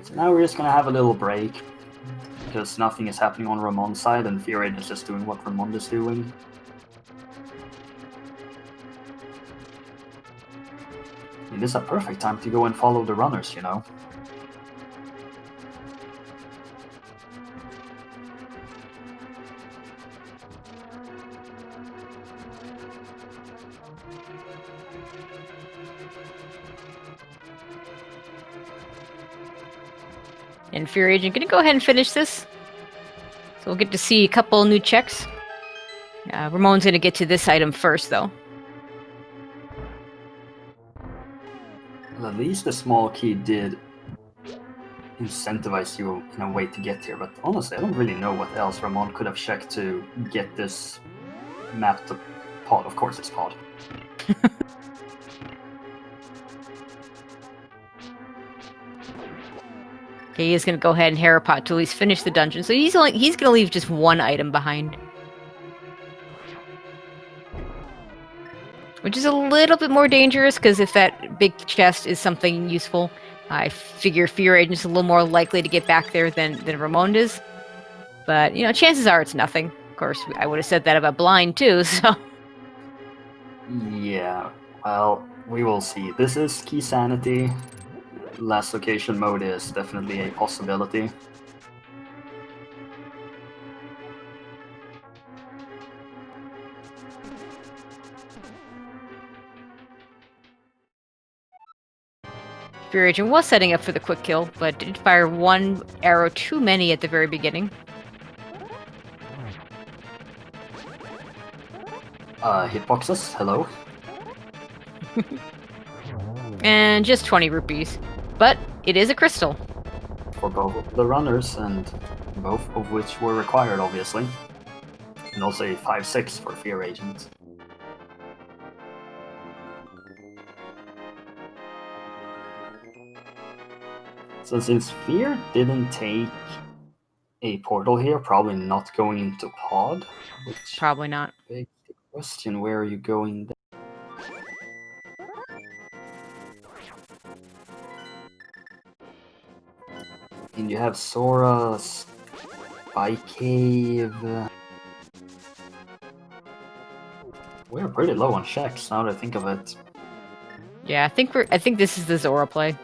So now we're just gonna have a little break, because nothing is happening on Ramond's side, and Fear Agent is just doing what Ramond is doing. I mean, this is a perfect time to go and follow the runners, you know? And Fear Agent gonna go ahead and finish this. So we'll get to see a couple new checks. Ramon's gonna get to this item first, though. Well, at least the small key did incentivize you in a way to get here, but honestly, I don't really know what else Ramond could have checked to get this map to pod. Of course it's pod. Okay, he's gonna go ahead and Harapot to at least finish the dungeon. So he's gonna leave just one item behind. Which is a little bit more dangerous, because if that big chest is something useful, I figure Fear Agent's a little more likely to get back there than Ramond is. But, you know, chances are it's nothing. Of course, I would have said that about Blind too, so... Yeah, well, we will see. This is Key Sanity. Last location mode is definitely a possibility. Fear Agent was setting up for the quick kill, but did fire one arrow too many at the very beginning. Hitboxes, hello. And just 20 rupees. But it is a crystal. For both of the runners, and both of which were required, obviously. And also a 5/6 for Fear Agent. So since Fear didn't take a portal here, probably not going into pod. Which Probably not. begs the question, where are you going there? And you have Sora's Spy Cave. We're pretty low on checks now that I think of it. Yeah, I think this is the Zora play.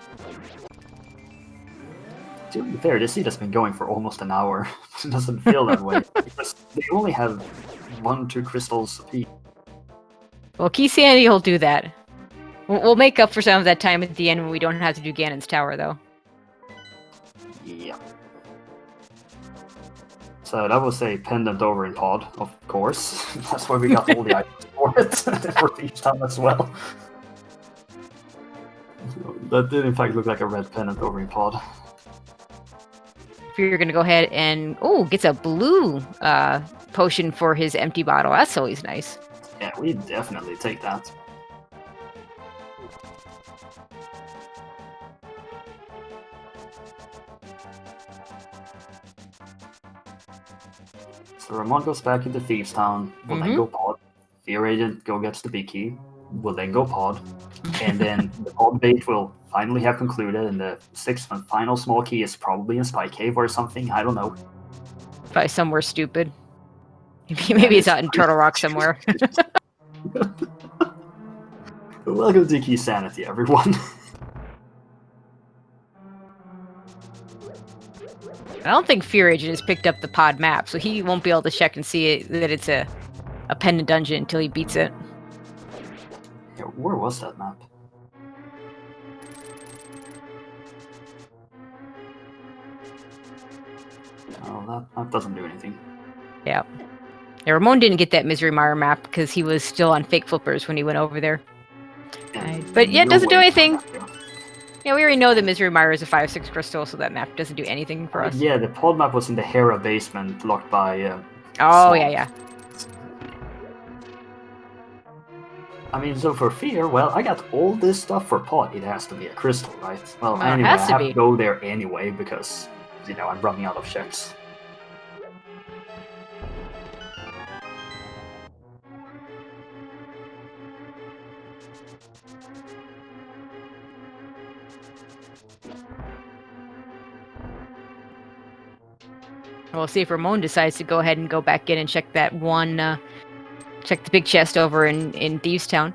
To be fair, this seed has been going for almost an hour. It doesn't feel that way, because they only have 1-2 crystals apiece. Well, Key Sanity will do that. We'll make up for some of that time at the end when we don't have to do Ganon's Tower, though. Yeah. So that was a pendant over in pod, of course. That's why we got all the items for it, for each time as well. That did in fact look like a red pendant over in pod. If you're gonna go ahead and gets a blue potion for his empty bottle. That's always nice. Yeah, we definitely take that. So Ramond goes back into Thieves Town, will then go pod. Fear Agent go gets the big key, will then go pod. And then the pod bait will finally have concluded, and the sixth and final small key is probably in Spy Cave or something, I don't know. Probably somewhere stupid. Maybe it's out in Turtle Rock somewhere. Welcome to Key Sanity, everyone. I don't think Fear Agent has picked up the pod map, so he won't be able to check and see that it's a pendant dungeon until he beats it. Yeah, where was that map? Oh, that doesn't do anything. Yeah. Ramond didn't get that Misery Mire map because he was still on fake flippers when he went over there. But yeah, it doesn't do anything. Yeah, we already know that Misery Mire is a 5/6 crystal, so that map doesn't do anything for us. Yeah, the pod map was in the Hera basement, locked by. Oh, yeah. I mean, so for Fear, well, I got all this stuff for pod. It has to be a crystal, right? Well, Well, anyway, it has I to have be. to go there anyway because, I'm running out of checks. We'll see if Ramond decides to go ahead and go back in and check that one, check the big chest over in Thieves Town.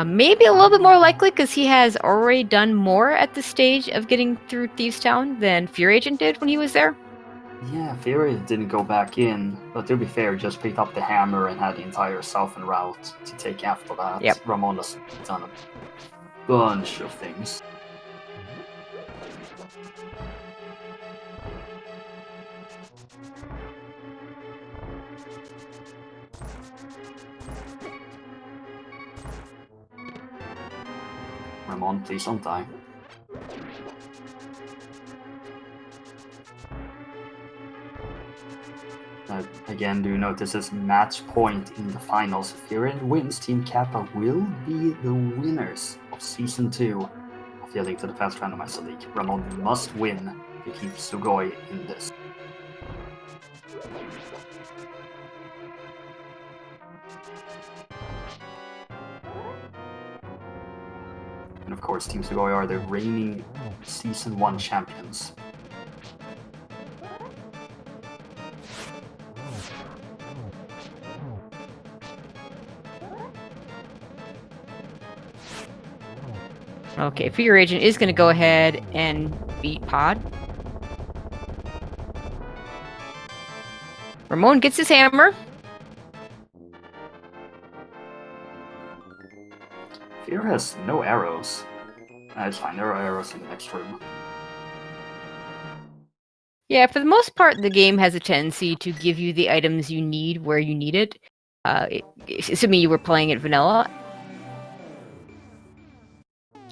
Maybe a little bit more likely because he has already done more at the stage of getting through Thieves Town than Fear Agent did when he was there. Yeah, Fury didn't go back in, but to be fair, just picked up the hammer and had the entire southern route to take after that. Yep. Ramond has done a bunch of things. Ramond, please don't die. Again, do note this is match point in the finals. If Fury wins, Team Kappa will be the winners of Season 2 of the Link to the Past Randomizer League. Ramond must win to keep Sugoi in this. And of course, Team Sugoi are the reigning Season 1 champions. Okay, Fear Agent is going to go ahead and beat Pod. Ramond gets his hammer. Fear has no arrows. It's fine, there are arrows in the next room. Yeah, for the most part, the game has a tendency to give you the items you need where you need it. Assuming you were playing it vanilla.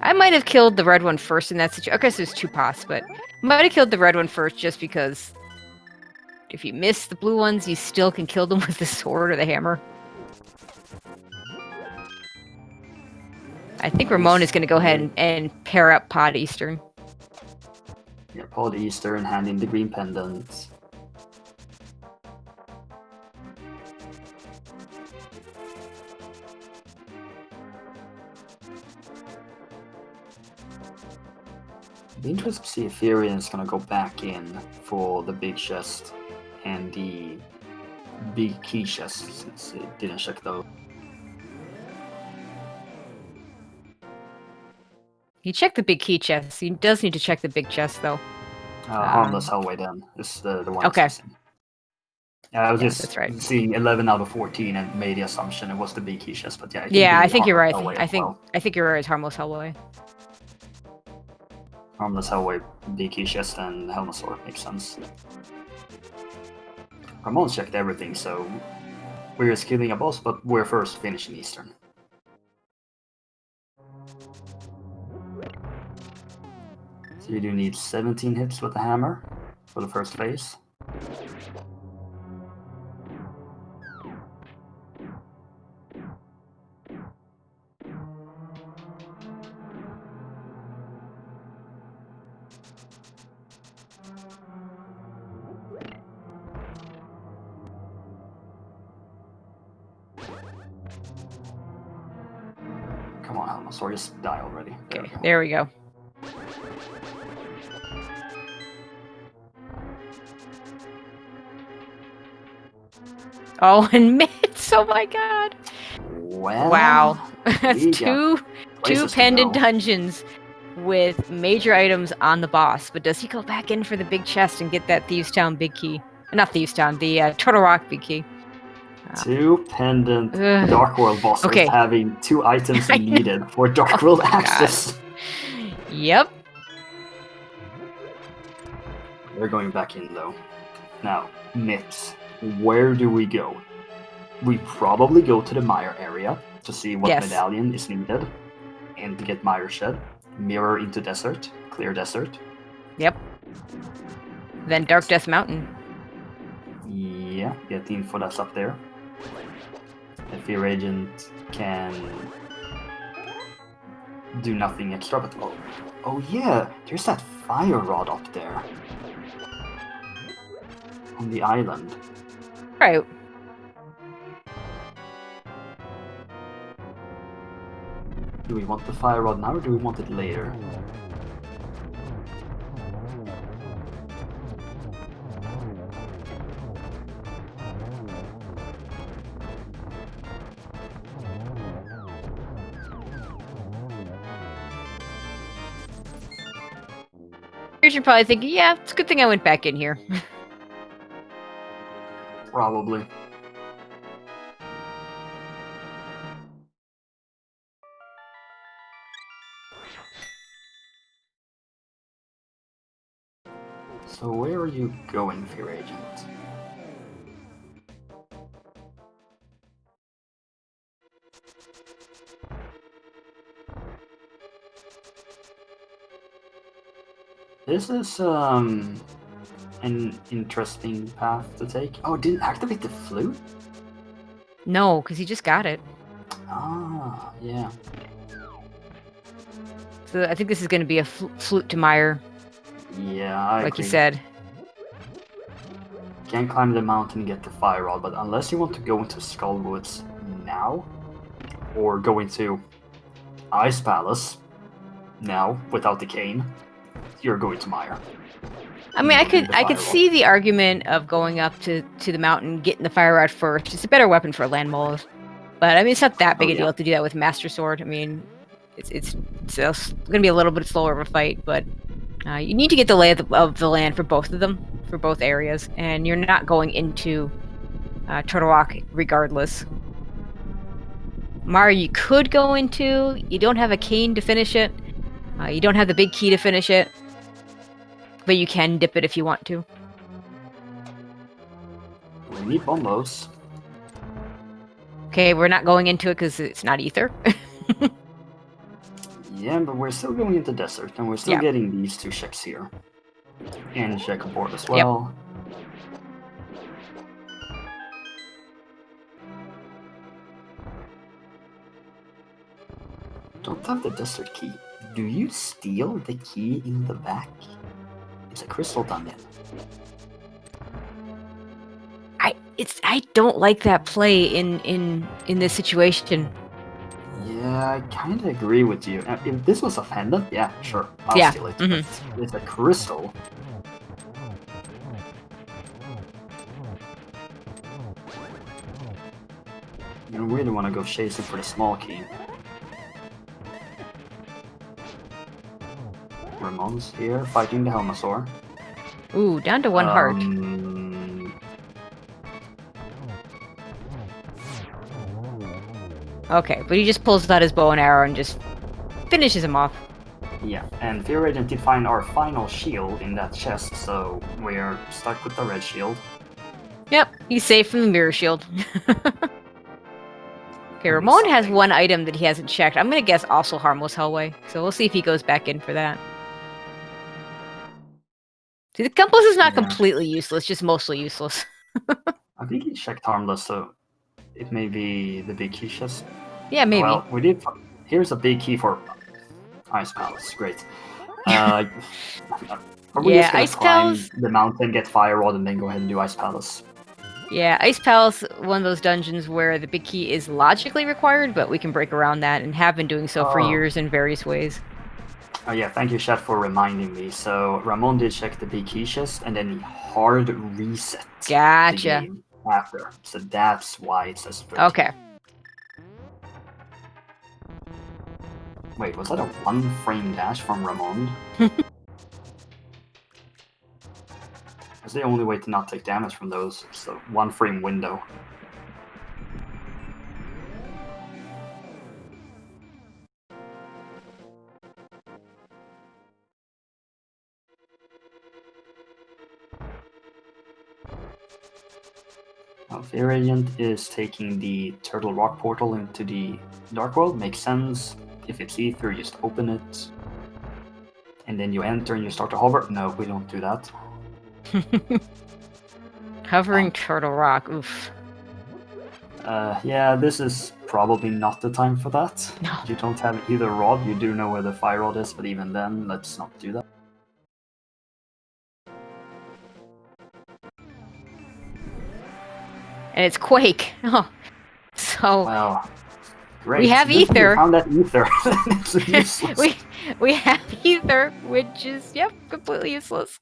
I might have killed the red one first in that situation. Okay, so there's two pots, but I might have killed the red one first just because if you miss the blue ones, you still can kill them with the sword or the hammer. I think Ramond is going to go ahead and pair up Pod Eastern. Yeah, Pod Eastern, hand in the green pendant. It'd be interesting to see if Furion is going to go back in for the big chest and the big key chest, since it didn't check those. He checked the big key chest. He does need to check the big chest, though. Harmless Hellway then is the one. Okay. I was just that's right. seeing 11 out of 14 and made the assumption it was the big key chest, but yeah. Yeah, I think you're right. I think you're right. It's Harmless Hellway. Harmless Hellway, big key chest, and Helmasaur makes sense. Ramond checked everything, so we're killing a boss, but we're first finishing Eastern. So you do need 17 hits with the hammer for the first phase. Come on, Helmasaur, just die already. Okay, there we go. Oh, and mitts! Oh my god! Well, Wow, that's we two got places to pendant go. dungeons with major items on the boss. But does he go back in for the big chest and get that Thieves Town big key? Not Thieves Town, the Turtle Rock big key. Two pendant Ugh. Dark World bosses Okay. having 2 items I know. needed for Dark World access. Yep. We're going back in though. Now, myths. Where do we go? We probably go to the Mire area to see what Yes. medallion is needed and to get Mire Shed. Mirror into desert, clear desert. Yep. Then Dark Death Mountain. Yeah, get the info that's up there. The fearagent can do nothing extra, but oh yeah, there's that fire rod up there on the island. Right. Do we want the fire rod now or do we want it later? You're probably thinking, yeah, it's a good thing I went back in here. Probably. So where are you going, fearagent? This is an interesting path to take. Oh, it didn't activate the flute? No, because he just got it. Ah, yeah. So I think this is going to be a flute to Mire, Yeah, I like agree. you said. Can't climb the mountain and get the fire rod, but unless you want to go into Skullwoods now, or go into Ice Palace now without the cane, you're going to Mire. I mean, I could see the argument of going up to the mountain, getting the fire rod first. It's a better weapon for land moles. But I mean, it's not that big a deal to do that with Master Sword. I mean, it's going to be a little bit slower of a fight, but you need to get the lay of the land for both of them, for both areas, and you're not going into Turtle Rock regardless. Mire, you could go into. You don't have a cane to finish it. You don't have the big key to finish it. But you can dip it if you want to. We need bombos. Okay, we're not going into it because it's not ether. Yeah, but we're still going into desert, and we're still getting these 2 checks here. And checkerboard as well. Don't have the desert key. Do you steal the key in the back? It's a crystal dungeon. I don't like that play in this situation. Yeah, I kind of agree with you. If this was a pendant, yeah, sure, I'll steal it. But it's a crystal. You really want to go chasing for the small key. Ramond's here, fighting the Helmasaur. Ooh, down to 1 heart. Okay, but he just pulls out his bow and arrow and just finishes him off. Yeah, and fearagent did find our final shield in that chest, so we're stuck with the red shield. Yep, he's safe from the mirror shield. Okay, Ramond has 1 item that he hasn't checked. I'm gonna guess also Harmless Hellway, so we'll see if he goes back in for that. See, the compass is not completely useless, just mostly useless. I think he checked Harmless, so it may be the big key chest. Yeah, maybe. Well, we did. Here's a big key for Ice Palace. Great. Are we just gonna Ice climb Palace? the mountain, get fire rod, and then go ahead and do Ice Palace? Yeah, Ice Palace, one of those dungeons where the big key is logically required, but we can break around that and have been doing so for years in various ways. Oh yeah, thank you, chat, for reminding me. So Ramond did check the big key chest, and then he hard reset the game after. So that's why it says 13. Okay. Wait, was that a 1-frame dash from Ramond? That's the only way to not take damage from those. It's a 1-frame window. Now, fearagent is taking the Turtle Rock portal into the Dark World. Makes sense. If it's ether, just open it. And then you enter and you start to hover. No, we don't do that. Hovering Turtle Rock, oof. Yeah, this is probably not the time for that. No. You don't have either rod. You do know where the fire rod is, but even then, let's not do that. And it's Quake. Oh. So well, great. We have ether. We found that ether. It's useless. we have ether, which is completely useless.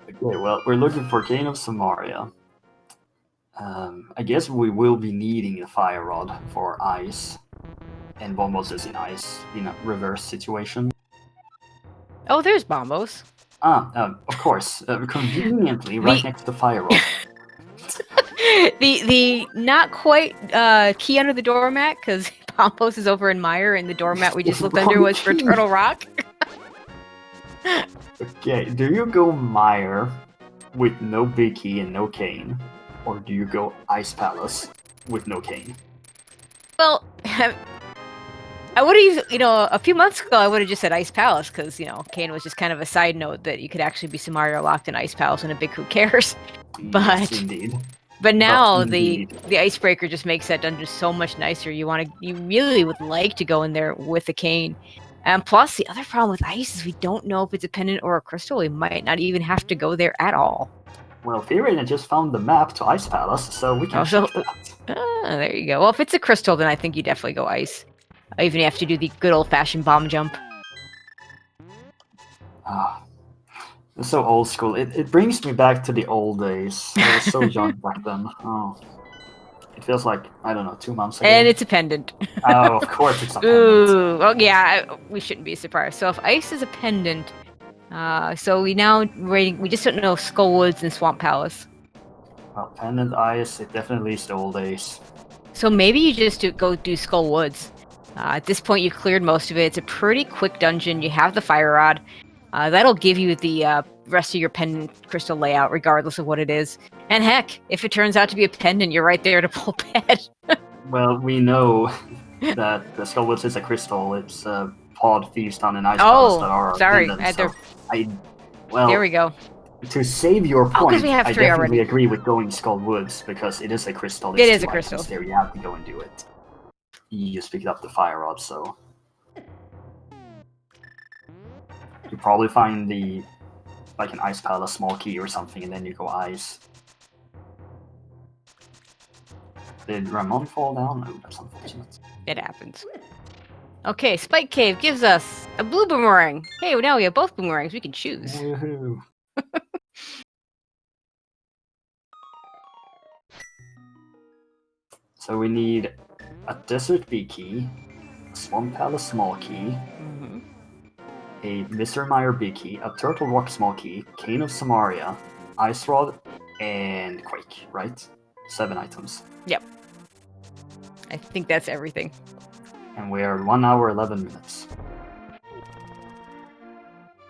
Okay, well, we're looking for Cane of Samaria. I guess we will be needing a fire rod for ice, and Bombos is in ice in a reverse situation. Oh, there's Bombos. Of course, conveniently right next to fire rod. the not quite key under the doormat, because Bombos is over in Mire, and the doormat we just looked under was for Turtle Rock. Okay, do you go Mire with no big key and no cane, or do you go Ice Palace with no cane? Well, I would have, a few months ago, I would have just said Ice Palace, because, cane was just kind of a side note that you could actually be Samaria locked in Ice Palace and a big who cares. But, yes, indeed. But now the icebreaker just makes that dungeon so much nicer. You really would like to go in there with a cane. And plus, the other problem with ice is we don't know if it's a pendant or a crystal. We might not even have to go there at all. Well, fearagent just found the map to Ice Palace, so we can check that. There you go. Well, if it's a crystal, then I think you definitely go ice. Even if you have to do the good old-fashioned bomb jump. It's so old school. It brings me back to the old days. I was so young back then. Oh. It feels like, I don't know, 2 months ago. And it's a pendant. Oh, of course it's a pendant. Ooh, well, yeah, we shouldn't be surprised. So if ice is a pendant, so we just don't know Skullwoods and Swamp Palace. Well, pendant ice, it definitely is the old days. So maybe you just go do Skullwoods. At this point, you've cleared most of it. It's a pretty quick dungeon. You have the fire rod. That'll give you the rest of your pendant crystal layout, regardless of what it is. And heck, if it turns out to be a pendant, you're right there to pull bed. Well, we know that the Skullwoods is a crystal. It's pod thieves down in Ice Palace that are sorry. pendants, There we go. To save your point, we have I three definitely already. agree with going Skullwoods, because it is a crystal. It is a crystal. There, you have to go and do it. You just picked up the fire rod, so you probably find an Ice Palace small key or something, and then you go ice. Did Ramond fall down? Oh, that's unfortunate. It happens. Okay, Spike Cave gives us a blue boomerang. Hey, now we have both boomerangs. We can choose. Woohoo! So we need a Desert Bee key, a Swamp Palace small key, a Mr. Meyer big key, a Turtle Rock small key, Cane of Samaria, Ice Rod, and Quake, right? 7 items. Yep. I think that's everything. And we are 1 hour, 11 minutes.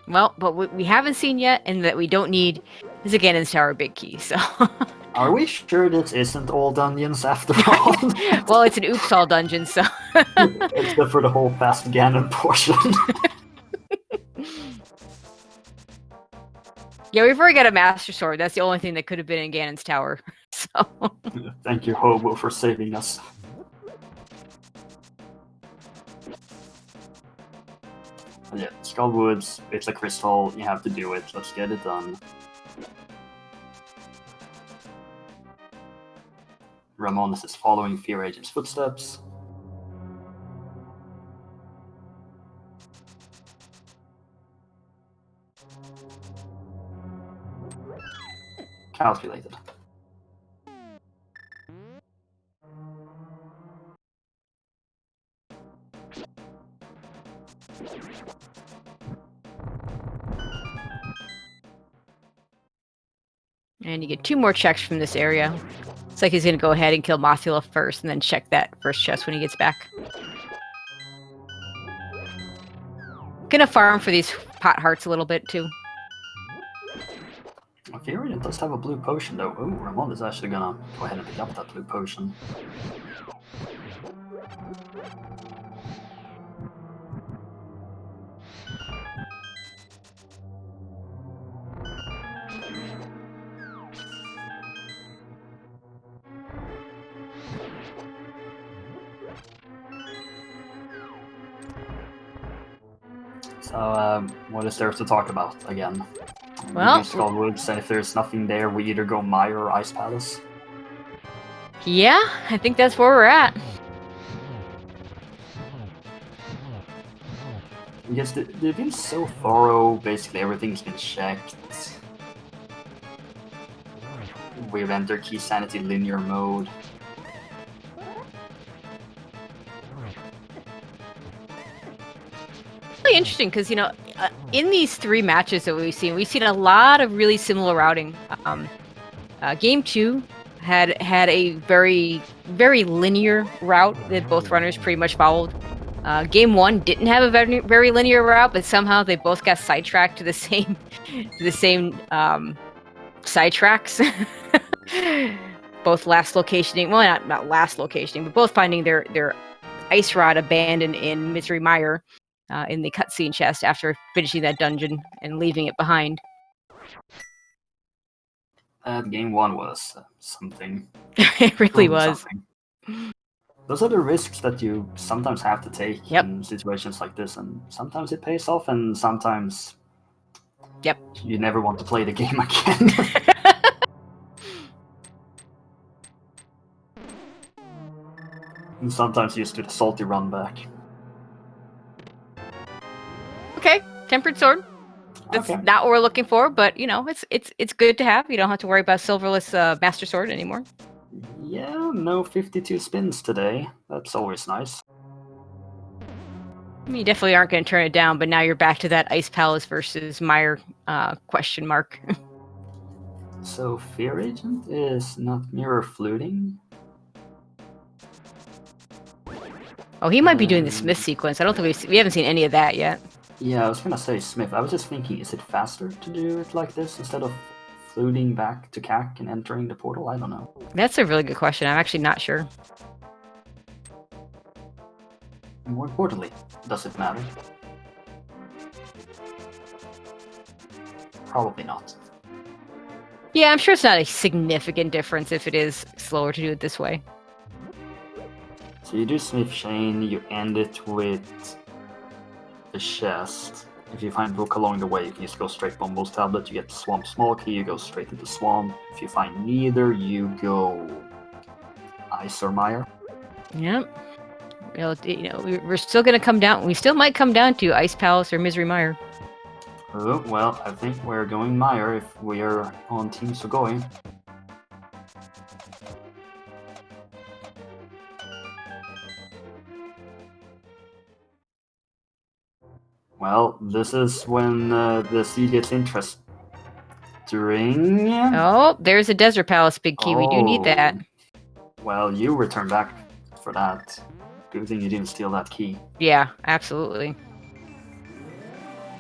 Well, but what we haven't seen yet, and that we don't need, is a Ganon's Tower big key, so... Are we sure this isn't all dungeons after all? Well, it's an oops all dungeon, so... Except for the whole Fast Ganon portion. Yeah, we've already got a Master Sword. That's the only thing that could have been in Ganon's Tower. So... Thank you, Hobo, for saving us. Yeah, Skullwoods, it's a crystal, you have to do it, let's get it done. Ramond is following Fear Agent's footsteps. Calculated. And you get 2 more checks from this area. It's like he's going to go ahead and kill Mothula first and then check that first chest when he gets back. Gonna farm for these pot hearts a little bit too. Fear Agent does have a blue potion though. Oh, Ramond is actually gonna go ahead and pick up that blue potion. So, what is there to talk about again? Well, Skullwoods, and if there's nothing there, we either go Mire or Ice Palace. Yeah, I think that's where we're at. Because they've been so thorough, basically everything's been checked. We've entered Key Sanity linear mode. Really interesting because, you know, in these 3 matches that we've seen a lot of really similar routing. Game 2 had a very, very linear route that both runners pretty much followed. Game 1 didn't have a very, very linear route, but somehow they both got sidetracked to the same sidetracks. Both last locationing, well, not last locationing, but both finding their ice rod abandoned in Misery Mire in the cutscene chest after finishing that dungeon and leaving it behind. Game 1 was something. It really was. Something. Those are the risks that you sometimes have to take Yep. in situations like this, and sometimes it pays off, and sometimes you never want to play the game again. And sometimes you just do the salty run back. Okay, Tempered Sword. That's not what we're looking for, but you know, it's good to have. You don't have to worry about Silverless Master Sword anymore. Yeah, no 52 spins today. That's always nice. I mean, you definitely aren't going to turn it down, but now you're back to that Ice Palace versus Mire question mark. So Fear Agent is not mirror fluting? Oh, he might be doing the Smith sequence. I don't think we haven't seen any of that yet. Yeah, I was gonna say Smith. I was just thinking, is it faster to do it like this instead of fluting back to CAC and entering the portal? I don't know. That's a really good question. I'm actually not sure. More importantly, does it matter? Probably not. Yeah, I'm sure it's not a significant difference if it is slower to do it this way. So you do Smith Chain, you end it with the chest. If you find book along the way, you can just go straight Bumble's Tablet, you get the Swamp Small Key, you go straight into Swamp. If you find neither, you go Ice or Mire. Yep. You know, we're still going to come down. We still might come down to Ice Palace or Misery Mire. Oh, well, I think we're going Mire if we are on Team Sugoi. Well, this is when the sea gets interesting. Oh, there's a Desert Palace Big Key. We do need that. Well, you return back for that. Good thing you didn't steal that key. Yeah, absolutely.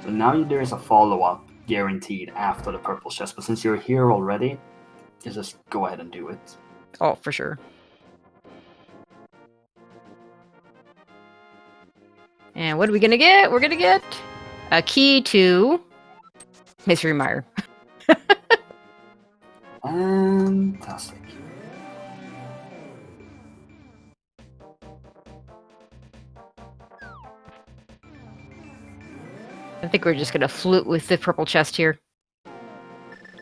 So now there is a follow-up guaranteed after the purple chest, but since you're here already, just go ahead and do it. Oh, for sure. And what are we gonna get? We're gonna get a key to Misery Mire. Fantastic. I think we're just gonna flute with the purple chest here.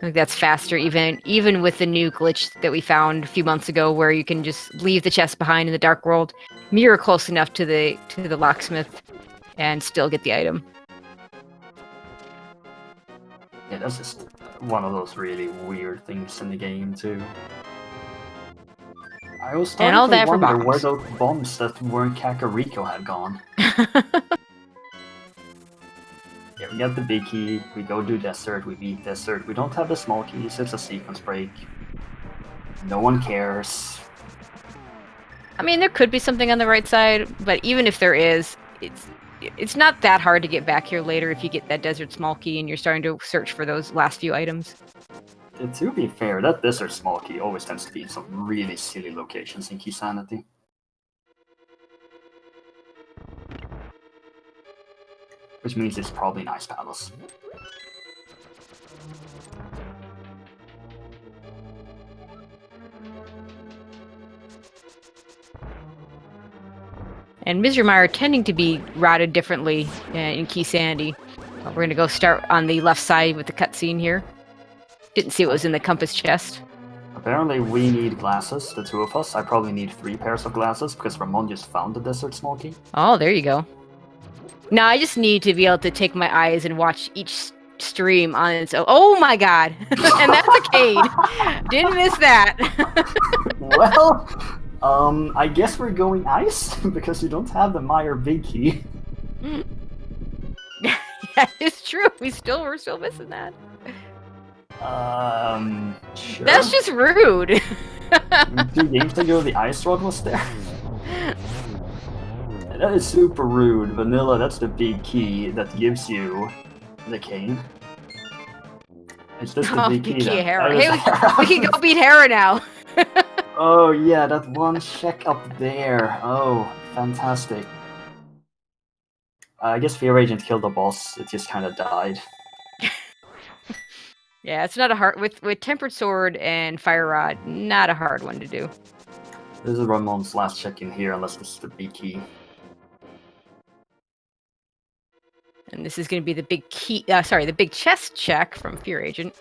think that's faster, even with the new glitch that we found a few months ago, where you can just leave the chest behind in the dark world, mirror close enough to the locksmith, and still get the item. Yeah, that's just one of those really weird things in the game too. I was starting all to that for wonder where bombs. those bombs that weren't Kakariko had gone. Yeah, we got the big key, we go do desert, we beat desert, we don't have the small keys, it's a sequence break. No one cares. I mean, there could be something on the right side, but even if there is, it's not that hard to get back here later if you get that desert small key and you're starting to search for those last few items. To be fair, that desert small key always tends to be in some really silly locations in Key Sanity. Which means it's probably Nice Palace. And Mizrameyer tending to be routed differently in Key Sanity. We're going to go start on the left side with the cutscene here. Didn't see what was in the compass chest. Apparently we need glasses, the two of us. I probably need 3 pairs of glasses, because Ramond just found the desert small key. Oh, there you go. Now I just need to be able to take my eyes and watch each stream on its own. Oh my god! And that's a cane! Didn't miss that! Well, I guess we're going ice, because you don't have the Meyer big key. Yeah, it's true. We're still missing that. Sure. That's just rude. 2 games ago, the ice rod was there. That is super rude. Vanilla, that's the big key that gives you the cane. It's just the big key that... Hera. Hey, we can go beat Hera now. Oh yeah, that one check up there. Oh, fantastic. I guess fearagent killed the boss. It just kind of died. Yeah, it's not a hard... With Tempered Sword and Fire Rod, not a hard one to do. This is Ramon's last check in here, unless this is the big key. And this is going to be the big key... the big chest check from fearagent.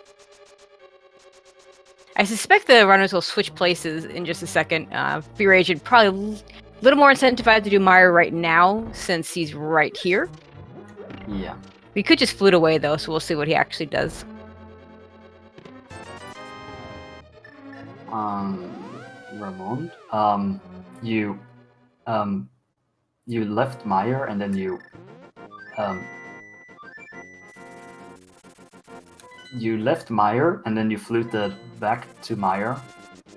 I suspect the runners will switch places in just a second. Fearagent probably a little more incentivized to do Meyer right now, since he's right here. Yeah. We could just flute away, though, so we'll see what he actually does. Ramond, you left Meyer and then you left Meyer and then you fluted back to Meyer.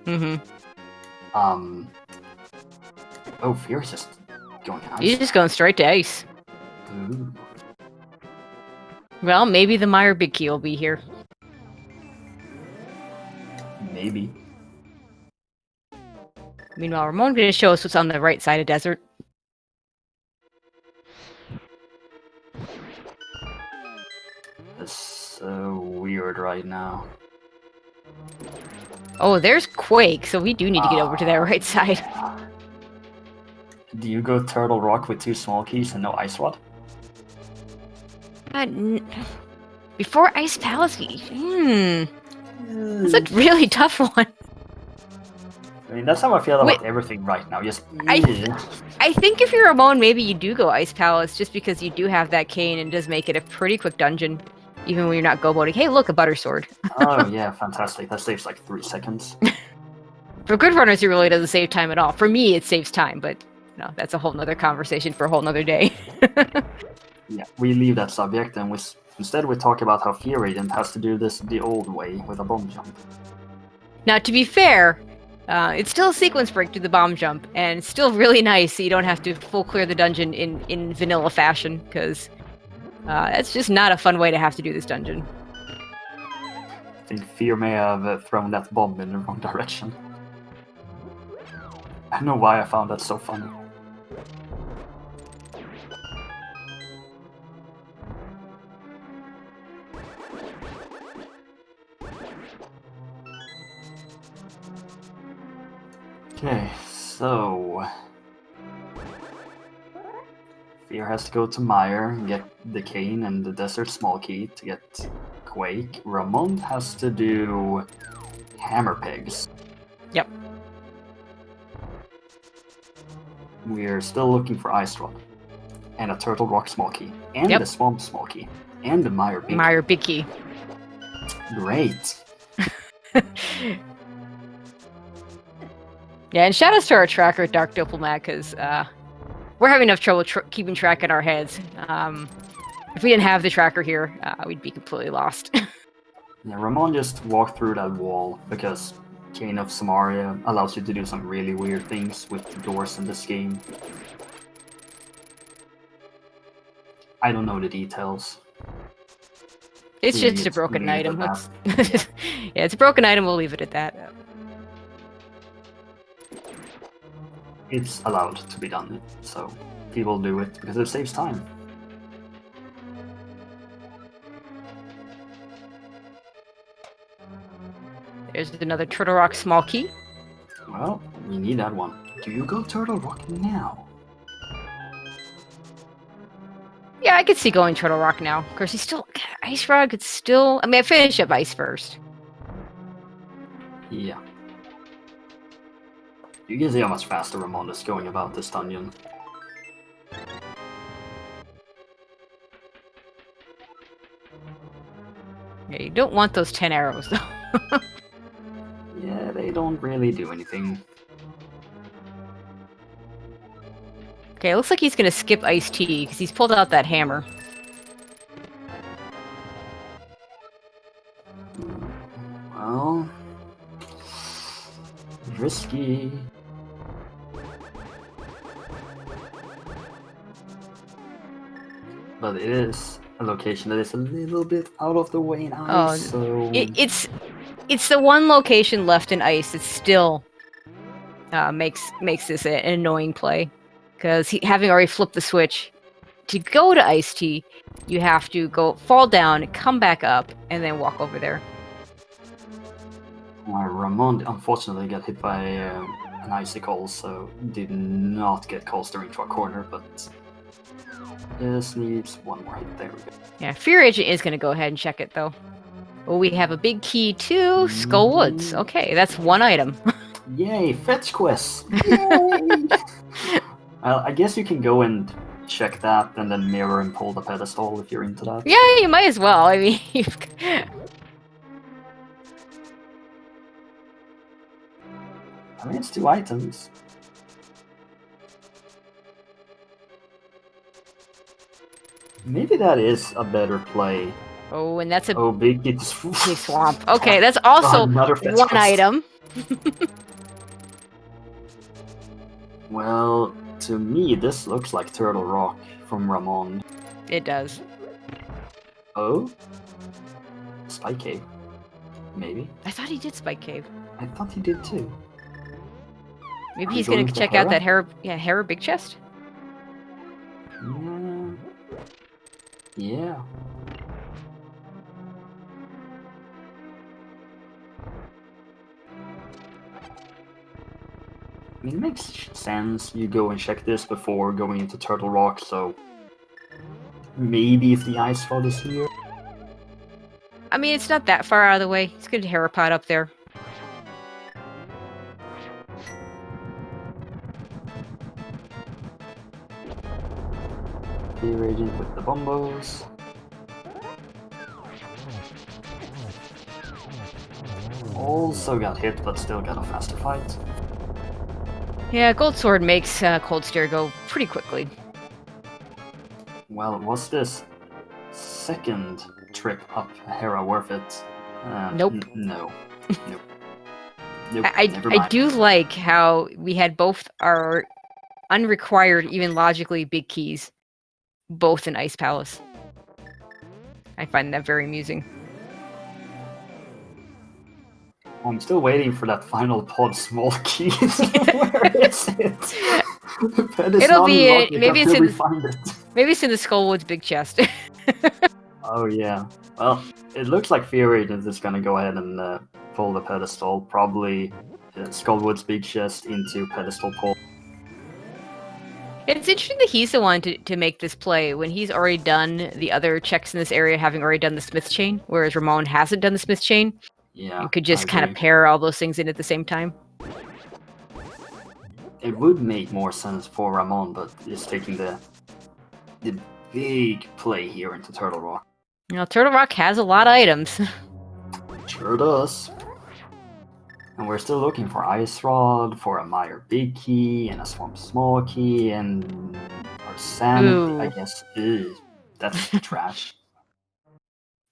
Mm-hmm. Oh, Fear's just going ice. He's just going straight to ice. Ooh. Well, maybe the Meyer big key will be here. Maybe. Meanwhile, Ramon's going to show us what's on the right side of desert. It's so weird right now. Oh, there's Quake, so we do need to get over to that right side. Do you go Turtle Rock with 2 small keys and no Ice Rod? Before Ice Palace? That's a really tough one. I mean, that's how I feel about everything right now. Just I think if you're Ramond, maybe you do go Ice Palace, just because you do have that cane and does make it a pretty quick dungeon, even when you're not go-boating. Hey, look, a butter sword. Oh yeah, fantastic. That saves like 3 seconds. For good runners, it really doesn't save time at all. For me, it saves time, but no, that's a whole nother conversation for a whole nother day. Yeah, we leave that subject and instead we talk about how fearagent has to do this the old way with a bomb jump. Now, to be fair, it's still a sequence break to the bomb jump, and it's still really nice so you don't have to full clear the dungeon in vanilla fashion, because it's just not a fun way to have to do this dungeon. I think Fear may have thrown that bomb in the wrong direction. I don't know why I found that so funny. Okay, so Fear has to go to Meyer and get the cane and the desert small key to get Quake, Ramond has to do hammer pegs. Yep. We're still looking for Ice Rod, and a Turtle Rock small key, and Yep. the Swamp small key, and the Mire big Meyer big key. Great. Yeah, and shout outs to our tracker, Dark Diplomat, because we're having enough trouble keeping track in our heads. If we didn't have the tracker here, we'd be completely lost. Yeah, Ramon just walked through that wall because Kane of Samaria allows you to do some really weird things with doors in this game. I don't know the details. It's Maybe just a it's broken weird item. at Yeah, it's a broken item. We'll leave it at that. It's allowed to be done, so people do it because it saves time. There's another Turtle Rock small key. Well, we need that one. Do you go Turtle Rock now? Yeah, I could see going Turtle Rock now. Of course, he's still... Ice Rod could still... I mean, I finished up Ice first. Yeah. You can see how much faster Ramon is going about this dungeon. Yeah, you don't want those 10 arrows, though. Yeah, they don't really do anything. Okay, it looks like he's gonna skip Ice Tea, because he's pulled out that hammer. Well... risky. But it is a location that is a little bit out of the way in ice, so... It's the one location left in ice that still makes this an annoying play. Because having already flipped the switch, to go to Ice Tea, you have to fall down, come back up, and then walk over there. Ramon unfortunately got hit by an icicle, so did not get closer into a corner, but just needs one more hit. There we go. Yeah, Fear Agent is going to go ahead and check it, though. Well, we have a big key to Skull Woods. Okay, that's one item. Yay, fetch quest! Yay! Well, I guess you can go and check that and then mirror and pull the pedestal if you're into that. Yeah, you might as well. I mean, it's 2 items. Maybe that is a better play. oh, and that's a big big swamp. Okay, that's also Another fetch one quest. item. Well, to me, this looks like Turtle Rock from Ramond. It does. Oh? Spike Cave. Maybe. I thought he did Spike Cave. I thought he did too. Maybe Are he's you going going to for check out Hera? that Hera big chest. Yeah. I mean, it makes sense. You go and check this before going into Turtle Rock, so maybe if the ice rod is here. I mean, it's not that far out of the way. It's good Hera pot up there. Fearagent with the bombos. Also got hit, but still got a faster fight. Yeah, Gold Sword makes Cold Stare go pretty quickly. Well, was this second trip up Hera worth it? Nope. No. Nope. Nope. I Never mind. do like how we had both our unrequired, even logically big keys, both in Ice Palace. I find that very amusing. I'm still waiting for that final pod small key. Where is it? It'll be it. Maybe it's in. Find it. Maybe it's in the Skullwoods big chest. Oh yeah. Well, it looks like Fearagent is gonna go ahead and pull the pedestal. Probably Skullwood's big chest into pedestal pull. It's interesting that he's the one to make this play when he's already done the other checks in this area, having already done the Smith chain, whereas Ramond hasn't done the Smith chain. Yeah, and could I just kind of agree. pair all those things in at the same time. It would make more sense for Ramond, but he's taking the big play here into Turtle Rock. You know, Turtle Rock has a lot of items. Sure does. And we're still looking for Ice Rod, for a Mire Big Key, and a Swamp Small Key, and our Sanity, I Ooh. guess. That's trash.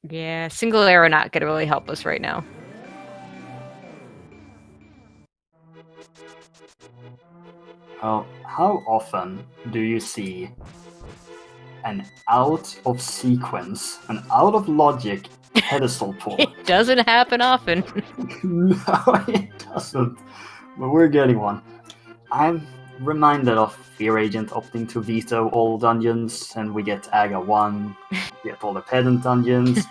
Yeah, single arrow not gonna really help us right now. Well, how often do you see an out of sequence, an out of logic pedestal pull? It doesn't happen often. No, it doesn't. But we're getting one. I'm reminded of Fear Agent opting to veto all dungeons, and we get Aga 1, we get all the pedant dungeons.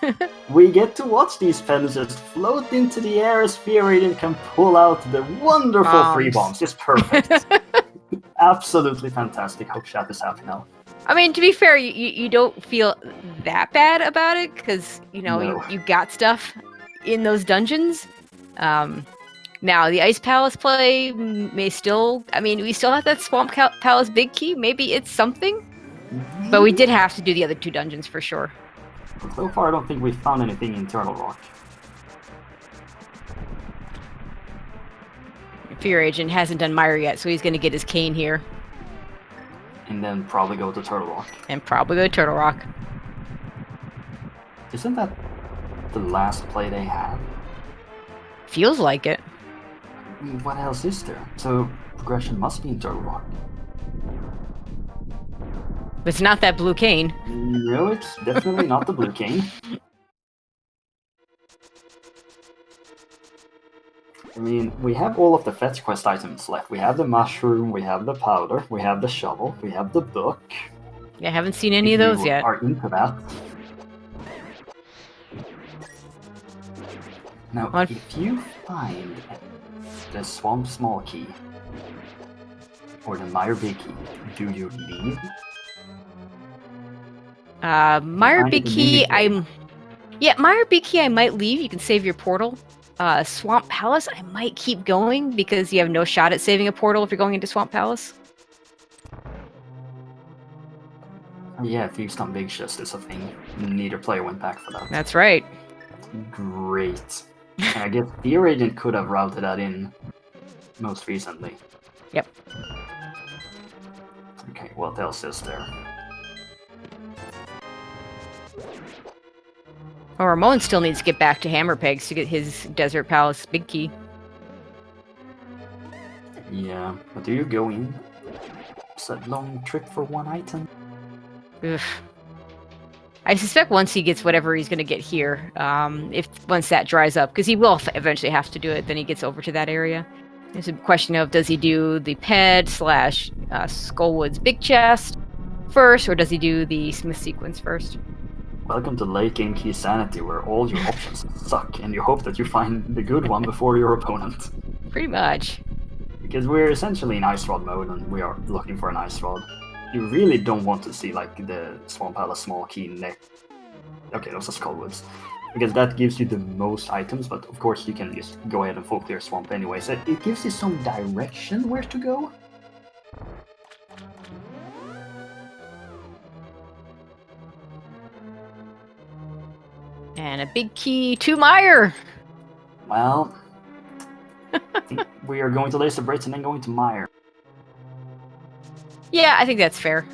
We get to watch these pedants just float into the air as Fear Agent can pull out the wonderful free bombs. Just perfect. Absolutely fantastic. Hope chat is happy now. I mean, to be fair, you don't feel that bad about it because No. you got stuff in those dungeons. Now the Ice Palace play may still. I mean, we still have that Swamp Palace big key. Maybe it's something, but we did have to do the other two dungeons for sure. So far, I don't think we found anything in Turtle Rock. Fear Agent hasn't done Mire yet, so he's going to get his cane here. And then probably go to Turtle Rock. And probably go to Turtle Rock. Isn't that the last play they had? Feels like it. I mean, what else is there? So progression must be in Turtle Rock. But it's not that blue cane. No, it's definitely not the blue cane. I mean, we have all of the fetch quest items left. We have the mushroom, we have the powder, we have the shovel, we have the book. Yeah, I haven't seen any of those yet. Are into that. Now, if you find the Swamp Small Key or the Mire Big Key, do you leave? Mire Big Key, Mire Big Key I might leave. You can save your portal. Swamp Palace, I might keep going because you have no shot at saving a portal if you're going into Swamp Palace. Yeah, Thieves Come Big Chest is a thing. Neither player went back for that. That's right. Great. I guess Fear Agent could have routed that in most recently. Yep. Okay, what else is there? Well, Ramon still needs to get back to Hammer Pegs to get his Desert Palace big key. Yeah, but do you go in? It's a long trip for one item. Ugh. I suspect once he gets whatever he's going to get here, once that dries up, because he will eventually have to do it, then he gets over to that area. There's a question of, does he do the Ped / Skullwood's big chest first, or does he do the Smith sequence first? Welcome to Late Game Key Sanity, where all your options suck, and you hope that you find the good one before your opponent. Pretty much. Because we're essentially in Ice Rod mode, and we are looking for an Ice Rod. You really don't want to see, like, the Swamp Palace Small Key next. Okay, those are Skullwoods. Because that gives you the most items, but of course you can just go ahead and full clear Swamp anyway, so it gives you some direction where to go. And a big key to Mire! Well, I think we are going to Laser Brits and then going to Mire. Yeah, I think that's fair.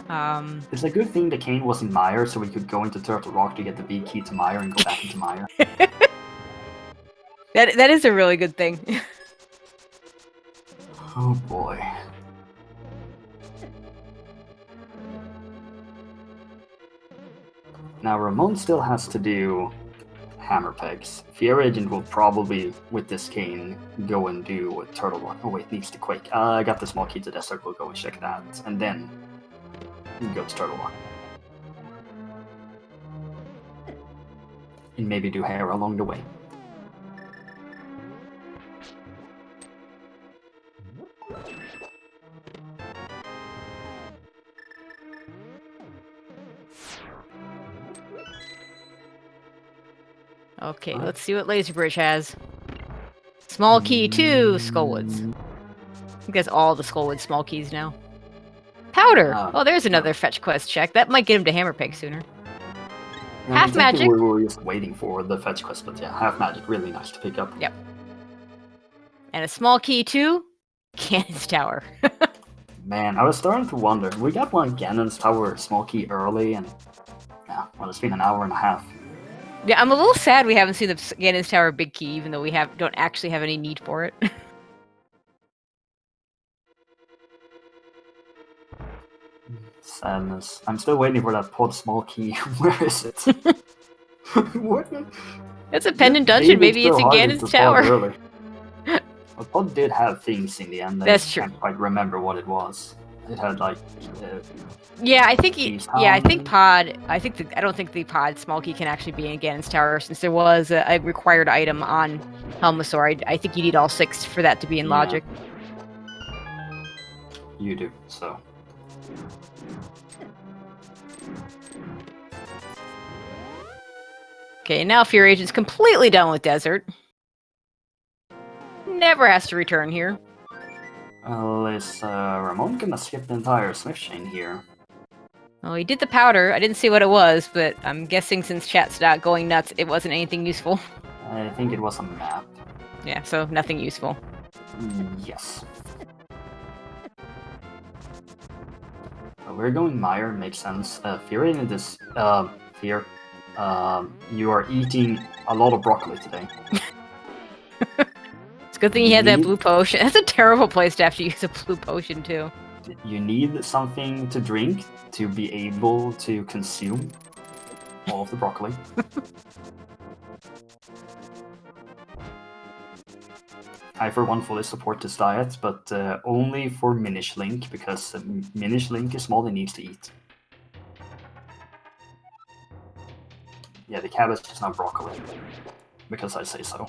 It's a good thing the cane was in Mire, so we could go into Turtle Rock to get the big key to Mire and go back into Mire. That is a really good thing. Oh boy. Now Ramond still has to do Hammer Pegs. Fear Agent will probably, with this cane, go and do a Turtle Rock. Oh wait, needs to Quake. I got the small key to Desert, we'll go and check that. And then go to Turtle Rock. And maybe do hair along the way. Okay, let's see what Laser Bridge has. Small key to Skullwoods. I think that's all the Skullwoods small keys now. Powder! Oh, there's another fetch quest check. That might get him to Hammerpeg sooner. Half magic. We were just waiting for the fetch quest, but yeah, half magic, really nice to pick up. Yep. And a small key to Ganon's Tower. Man, I was starting to wonder. We got one Ganon's Tower small key early, and yeah, well, it's been an hour and a half. Yeah, I'm a little sad we haven't seen the Ganon's Tower big key, even though we don't actually have any need for it. Sadness. I'm still waiting for that pod small key. Where is it? It's a pendant dungeon. Maybe it's in Ganon's Tower. Well, pod did have things in the end. That's true. I can't quite remember what it was. It had like. Yeah, I think. I think pod. I don't think the pod small key can actually be in Ganon's Tower, since there was a required item on Helmasaur. I think you need all 6 for that to be in logic. You do so. Okay, now fearagent's completely done with desert. Never has to return here. Is Ramond gonna skip the entire Smith chain here? Well, he did the powder. I didn't see what it was, but I'm guessing since chat's not going nuts, it wasn't anything useful. I think it was a map. Yeah, so nothing useful. Yes. We're going Meyer, makes sense. Fearagent is fear. You are eating a lot of broccoli today. It's a good thing you had that blue potion. That's a terrible place to have to use a blue potion, too. You need something to drink to be able to consume all of the broccoli. I, for one, fully support this diet, but only for Minish Link, because Minish Link is all he needs to eat. Yeah, the cabbage is not broccoli, because I say so.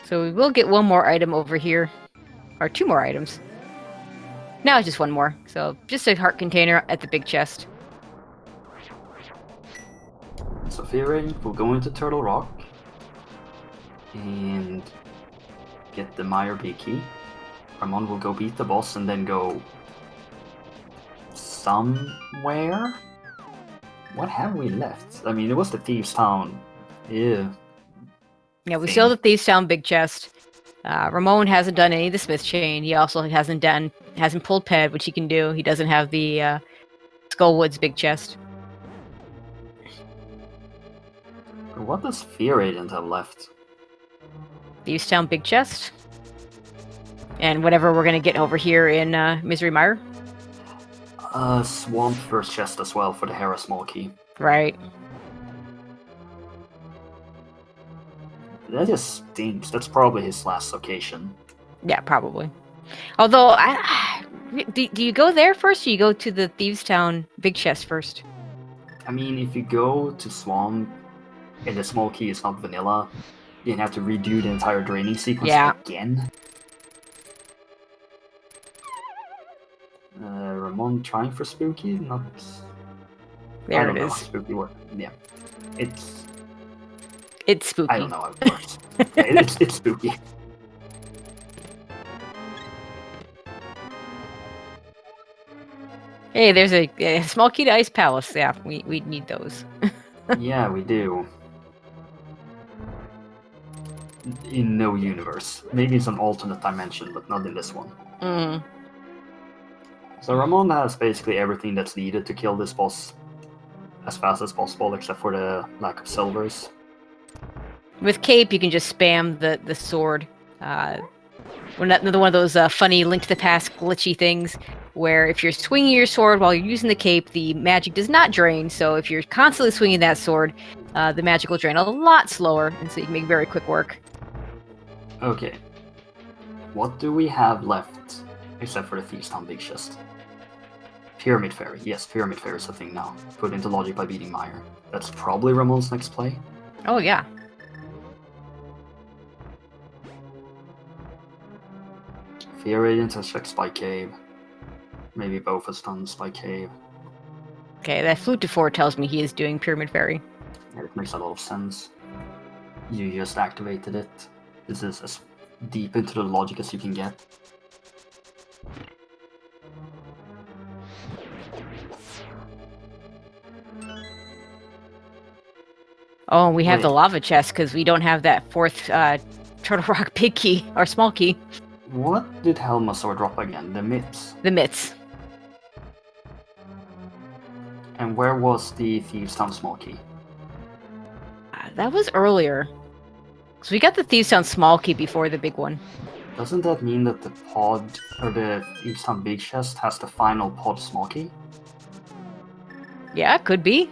So we will get one more item over here. Or 2 more items. Now it's just 1 more. So just a heart container at the big chest. So Fearagent will go into Turtle Rock and get the Meyer B key. Ramond will go beat the boss and then go somewhere. What have we left? I mean, it was the Thieves' Town. Yeah. Yeah, we still have the Thieves' Town big chest. Ramond hasn't done any of the Smith chain. He also hasn't pulled Ped, which he can do. He doesn't have the Skullwoods big chest. What does Fearagent have left? Thieves' Town big chest. And whatever we're gonna get over here in Misery Mire. Swamp first chest as well for the Hera small key. Right. That just stinks. That's probably his last location. Yeah, probably. Although, do you go there first, or do you go to the Thieves' Town big chest first? I mean, if you go to Swamp and the small key is not vanilla, you have to redo the entire draining sequence again. Ramond trying for spooky, not. There it is. Spooky work. Yeah, it's spooky. I don't know how it works. Yeah, it's spooky. Hey, there's a small key to Ice Palace. Yeah, we need those. Yeah, we do. In no universe. Maybe it's an alternate dimension, but not in this one. Mm. So Ramond has basically everything that's needed to kill this boss as fast as possible, except for the lack of silvers. With Cape, you can just spam the sword. Another one of those funny Link to the Past glitchy things, where if you're swinging your sword while you're using the Cape, the magic does not drain. So if you're constantly swinging that sword, the magic will drain a lot slower, and so you can make very quick work. Okay. What do we have left, except for the Thieves' Town big chest? Pyramid Fairy. Yes, Pyramid Fairy is a thing now. Put into logic by beating Meyer. That's probably Ramon's next play. Oh, yeah. Fearagent has checked Spike Cave. Maybe both has done Spike Cave. Okay, that Flute to 4 tells me he is doing Pyramid Fairy. It makes a lot of sense. You just activated it. This is as deep into the logic as you can get. Oh, and we have the Wait. lava chest because we don't have that 4th Turtle Rock big key, or small key. What did Helmasaur drop again? The Myths. The Myths. And where was the Thieves Town small key? That was earlier. So we got the Thieves Town small key before the big one. Doesn't that mean that the pod, or the Thieves Town big chest, has the final pod small key? Yeah, could be.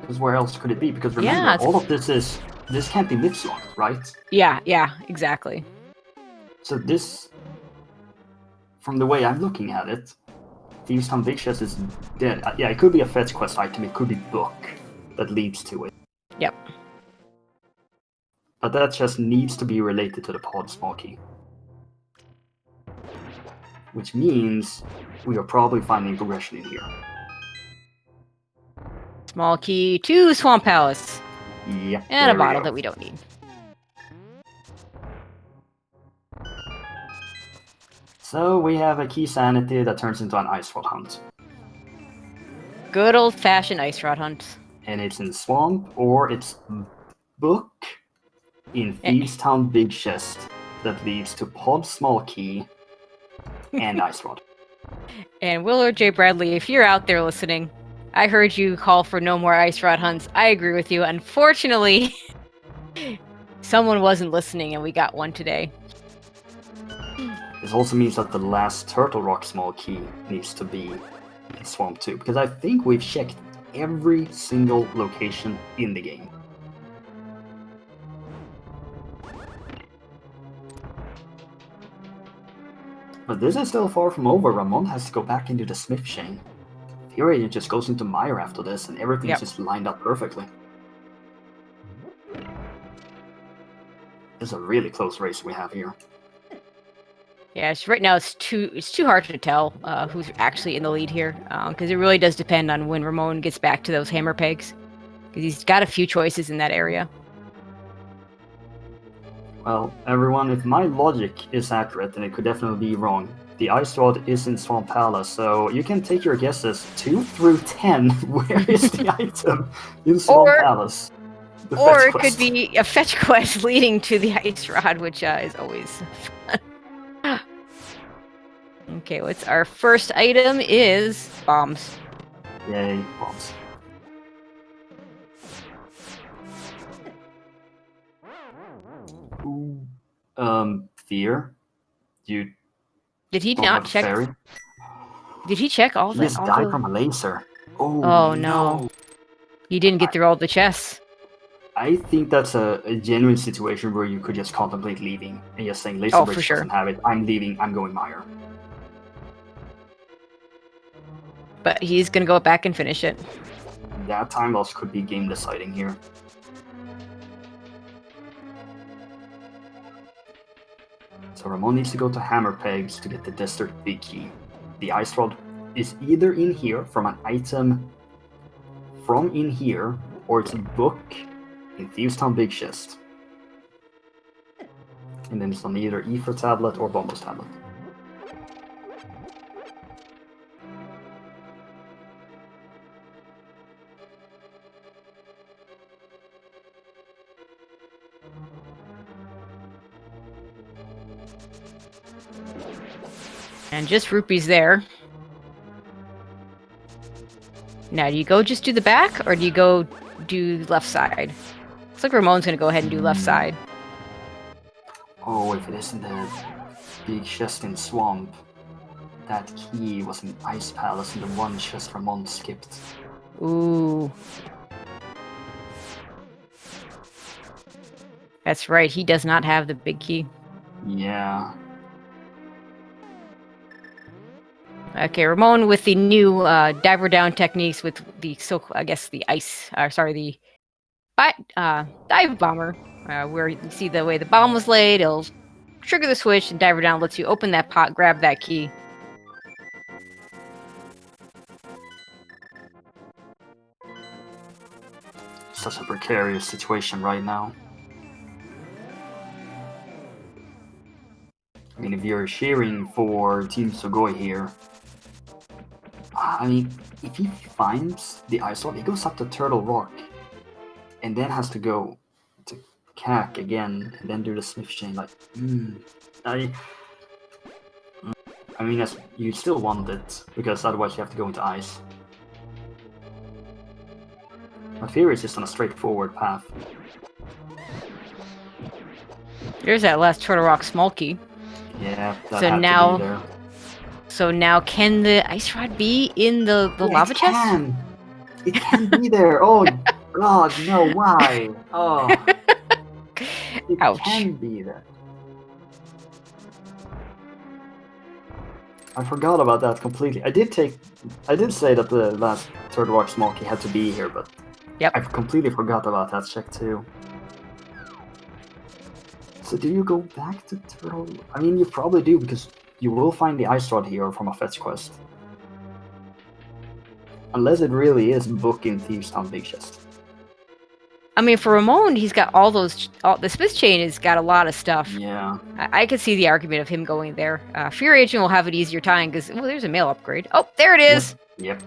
Because where else could it be? Because remember, all of this can't be Myths locked, right? Yeah, exactly. So this, from the way I'm looking at it, Thieves Town big chest is dead. Yeah, it could be a fetch quest item, it could be book that leads to it. Yep. But that chest needs to be related to the pod small key. Which means we are probably finding progression in here. Small key to Swamp Palace. Yeah. And a bottle that we don't need. So we have a key sanity that turns into an ice rod hunt. Good old-fashioned ice rod hunt. And it's in Swamp, or it's book in Thieves Town big chest that leads to pod small key and ice rod. And Willard J. Bradley, if you're out there listening, I heard you call for no more ice rod hunts. I agree with you. Unfortunately, someone wasn't listening and we got one today. This also means that the last Turtle Rock small key needs to be in Swamp 2, because I think we've checked every single location in the game. But this is still far from over. Ramond has to go back into the Smith chain. Fearagent just goes into Meyer after this, and everything's just lined up perfectly. It's a really close race we have here. Yeah, right now it's too hard to tell who's actually in the lead here, because it really does depend on when Ramon gets back to those hammer pegs, because he's got a few choices in that area. Well, everyone, if my logic is accurate, and it could definitely be wrong, the ice rod is in Swamp Palace, so you can take your guesses 2 through 10. Where is the item in Swamp Palace? Or it could be a fetch quest leading to the ice rod, which is always fun. Okay, what's our first item is bombs. Yay, bombs. Fear? Did he not check? Fairy? Did he check all the? He just died from a laser. Oh no. You didn't get through all the chests. I think that's a genuine situation where you could just contemplate leaving and just saying, Laser Bridge doesn't have it, I'm leaving, I'm going Meyer. But he's gonna go back and finish it. That time loss could be game deciding here. So Ramon needs to go to Hammer Pegs to get the Desert Big Key. The Ice Rod is either in here from an item from in here, or it's a book in Thieves Town Big Chest. And then it's on either Ether Tablet or Bombo's Tablet. And just rupees there. Now, do you go just do the back, or do you go do left side? Looks like Ramon's gonna go ahead and do left side. Oh, if it isn't the big chest in Swamp, that key was in Ice Palace and the one chest Ramon skipped. Ooh. That's right, he does not have the big key. Yeah. Okay, Ramon with the new diver down techniques with the I guess the ice. The dive bomber, where you see the way the bomb was laid. It'll trigger the switch, and diver down lets you open that pot, grab that key. Such a precarious situation right now. I mean, if you're cheering for Team Sugoi here, I mean, if he finds the ice wall, he goes up to Turtle Rock, and then has to go to Cack again, and then do the Smith Chain. Like, I mean, yes, you still want it, because otherwise you have to go into ice. But Fear is just on a straightforward path. There's that last Turtle Rock small key. Yeah, that so had now, to be there. So now, can the ice rod be in the lava chest? It can be there. Oh God, no! Why? Oh, it Ouch. can be there. I forgot about that completely. I did say that the last Turtle Rock small key had to be here, but yep, I completely forgot about that check too. So do you go back to Turtle? I mean, you probably do, because you will find the ice rod here from a fetch quest. Unless it really is booking Thieves Town Big Chest. I mean, for Ramond, he's got all those. The Smith Chain has got a lot of stuff. Yeah. I could see the argument of him going there. Fear Agent will have an easier time because there's a mail upgrade. Oh, there it is. Yep.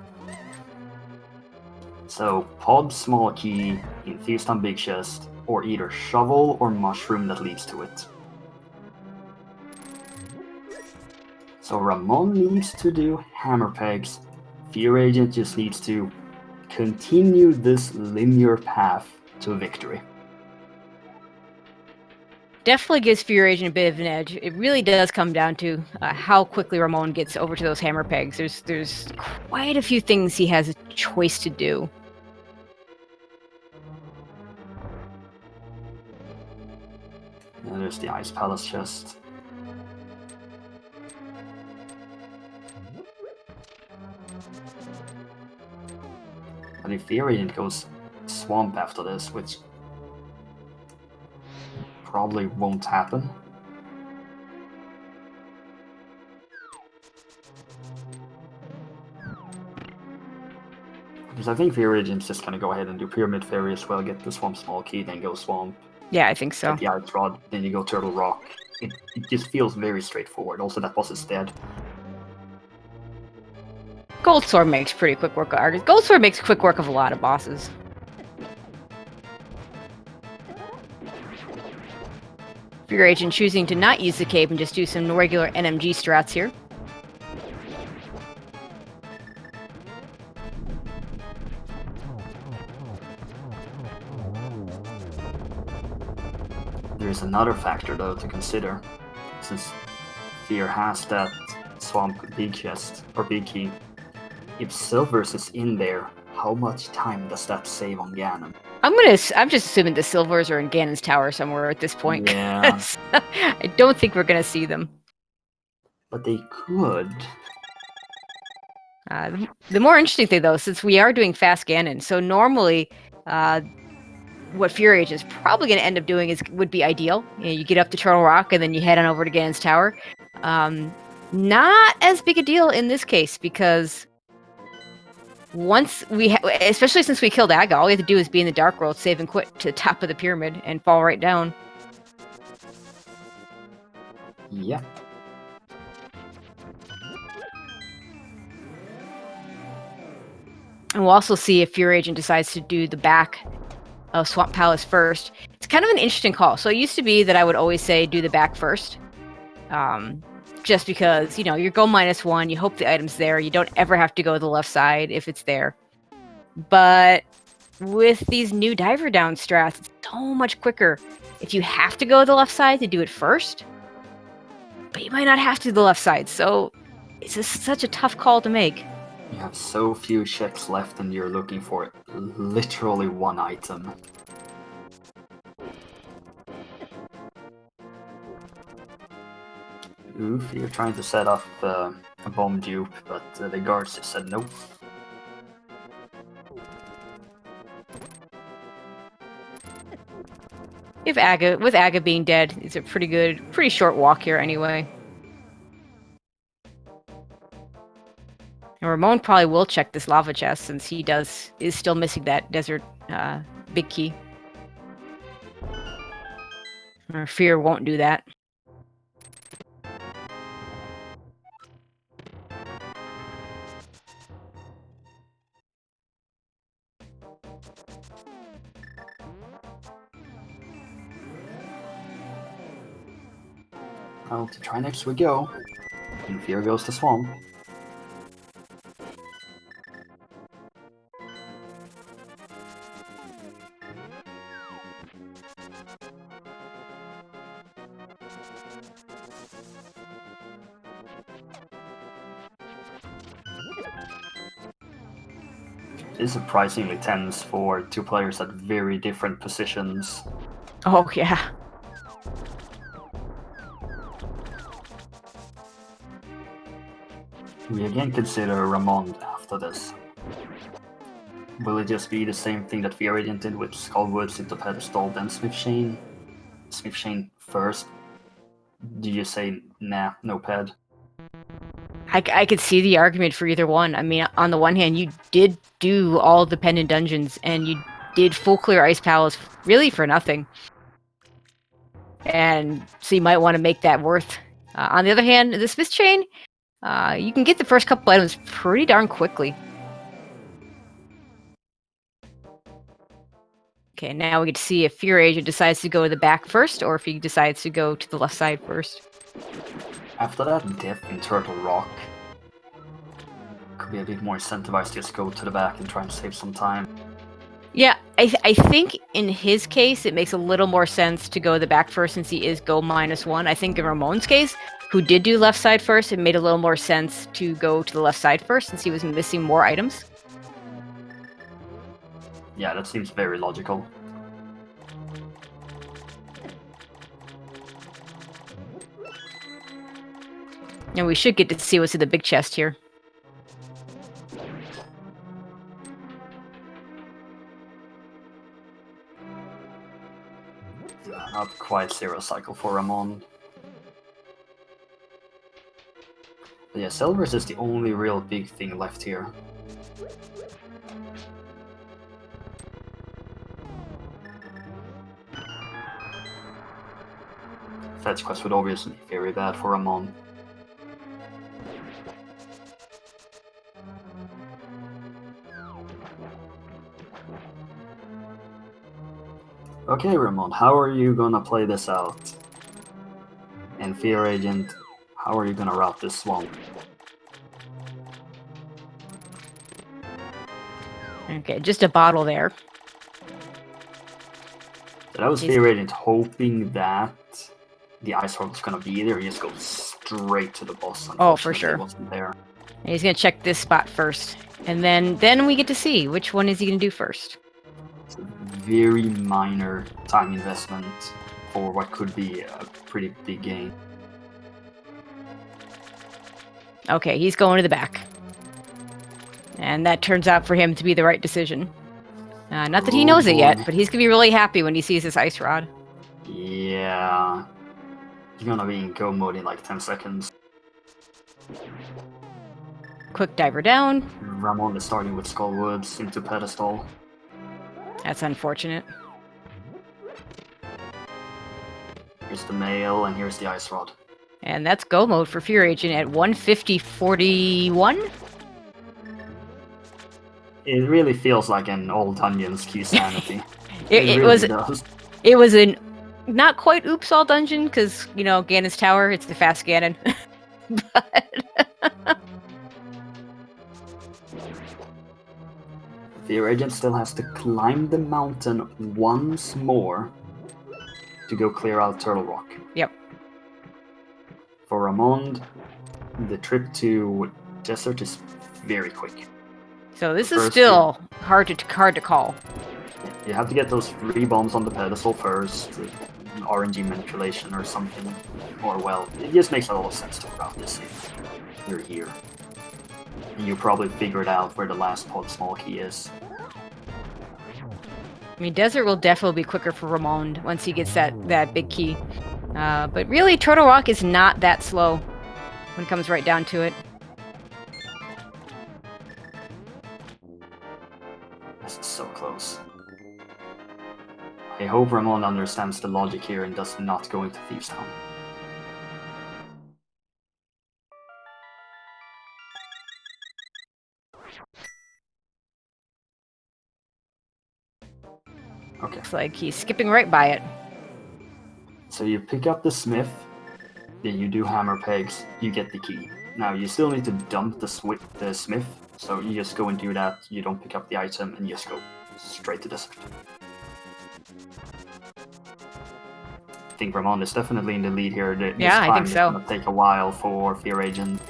So Pod small key in Thieves Town Big Chest, or either shovel or mushroom that leads to it. So Ramond needs to do hammer pegs. Fear Agent just needs to continue this linear path to victory. Definitely gives Fear Agent a bit of an edge. It really does come down to how quickly Ramond gets over to those hammer pegs. There's quite a few things he has a choice to do. And there's the Ice Palace chest. But if Fear Agent goes swamp after this, which probably won't happen. Because I think Fear Agent's just gonna go ahead and do Pyramid Fairy as well, get the Swamp Small Key, then go Swamp. Yeah, I think so. Get the Ice Rod, then you go Turtle Rock. It just feels very straightforward. Also, that boss is dead. Gold Sword makes pretty quick work of artists. Gold Sword makes quick work of a lot of bosses. Fear Agent choosing to not use the cape and just do some regular NMG strats here. There's another factor though to consider, since Fear has that Swamp Big Chest, or Big Key. If Silvers is in there, how much time does that save on Ganon? I'm just assuming the Silvers are in Ganon's tower somewhere at this point. Yeah. I don't think we're gonna see them. But they could. The more interesting thing though, since we are doing fast Ganon, so normally what Fear Agent is probably going to end up doing would be ideal. You get up to Turtle Rock and then you head on over to Ganon's tower. Not as big a deal in this case, because once especially since we killed Aga, all we have to do is be in the Dark World, save and quit to the top of the pyramid and fall right down. Yeah. And we'll also see if Fear Agent decides to do the back of Swamp Palace first. It's kind of an interesting call. So it used to be that I would always say do the back first. Just because, you're go -1, you hope the item's there, you don't ever have to go to the left side if it's there. But with these new diver down strats, it's so much quicker if you have to go to the left side to do it first. But you might not have to do the left side, so it's just such a tough call to make. You have so few checks left and you're looking for literally one item. Oof, you're trying to set up a bomb dupe, but the guards just said nope. With Aga being dead, it's a pretty short walk here anyway. And Ramond probably will check this lava chest since he is still missing that desert big key. Or Fear won't do that. Well, to try next we go. And Fear goes to Swamp. It is surprisingly tense for two players at very different positions. Oh, yeah. We again consider Ramond after this. Will it just be the same thing that fearagent did with Skullwoods into pedestal, then Smith Chain? Smith Chain first? Do you say, nah, no ped? I could see the argument for either one. I mean, on the one hand, you did do all the pendant dungeons, and you did full clear Ice Palace really for nothing. And so you might want to make that worth. On the other hand, the Smith Chain, you can get the first couple items pretty darn quickly. Okay, now we get to see if Fear Agent decides to go to the back first, or if he decides to go to the left side first. After that dip in Turtle Rock, could be a bit more incentivized to just go to the back and try and save some time. Yeah, I think in his case, it makes a little more sense to go to the back first since he is go -1. I think in Ramon's case, who did do left side first, it made a little more sense to go to the left side first since he was missing more items. Yeah, that seems very logical. And we should get to see what's in the big chest here. Not quite zero cycle for Ramond. But yeah, Silvers is the only real big thing left here. Fetch quest would obviously be very bad for Ramond. Okay, Ramond, how are you gonna play this out? And Fear Agent, how are you gonna route this swamp? Okay, just a bottle there. That was Fear Agent hoping that the Ice Sword was gonna be there. He just goes straight to the boss. Oh, for sure. It wasn't there. And he's gonna check this spot first, and then we get to see which one is he gonna do first. It's a very minor time investment for what could be a pretty big game. Okay, he's going to the back. And that turns out for him to be the right decision. Not that he knows it yet, but he's gonna be really happy when he sees this ice rod. Yeah. He's gonna be in go mode in like 10 seconds. Quick diver down. Ramond is starting with Skullwoods into pedestal. That's unfortunate. Here's the mail, and here's the ice rod. And that's go mode for Fear Agent at 150.41. It really feels like an old Dungeons Q sanity. It was a not quite oops all dungeon because Ganon's Tower. It's the fast Ganon, but Fear Agent still has to climb the mountain once more to go clear out Turtle Rock. Yep. For Ramond, the trip to Desert is very quick. So this is still hard to call. You have to get those 3 bombs on the pedestal first, RNG manipulation or something, or well, it just makes a lot of sense to route this scene. You're here. And you probably figured out where the last pod small key is. I mean, Desert will definitely be quicker for Ramond once he gets that big key. But really, Turtle Rock is not that slow when it comes right down to it. This is so close. I hope Ramond understands the logic here and does not go into Thieves Town. Okay. Looks like he's skipping right by it. So you pick up the smith, then you do hammer pegs, you get the key. Now you still need to dump the smith, so you just go and do that, you don't pick up the item, and you just go straight to Desert. I think Ramond is definitely in the lead here. Yeah, I think so. It's gonna take a while for fearagent.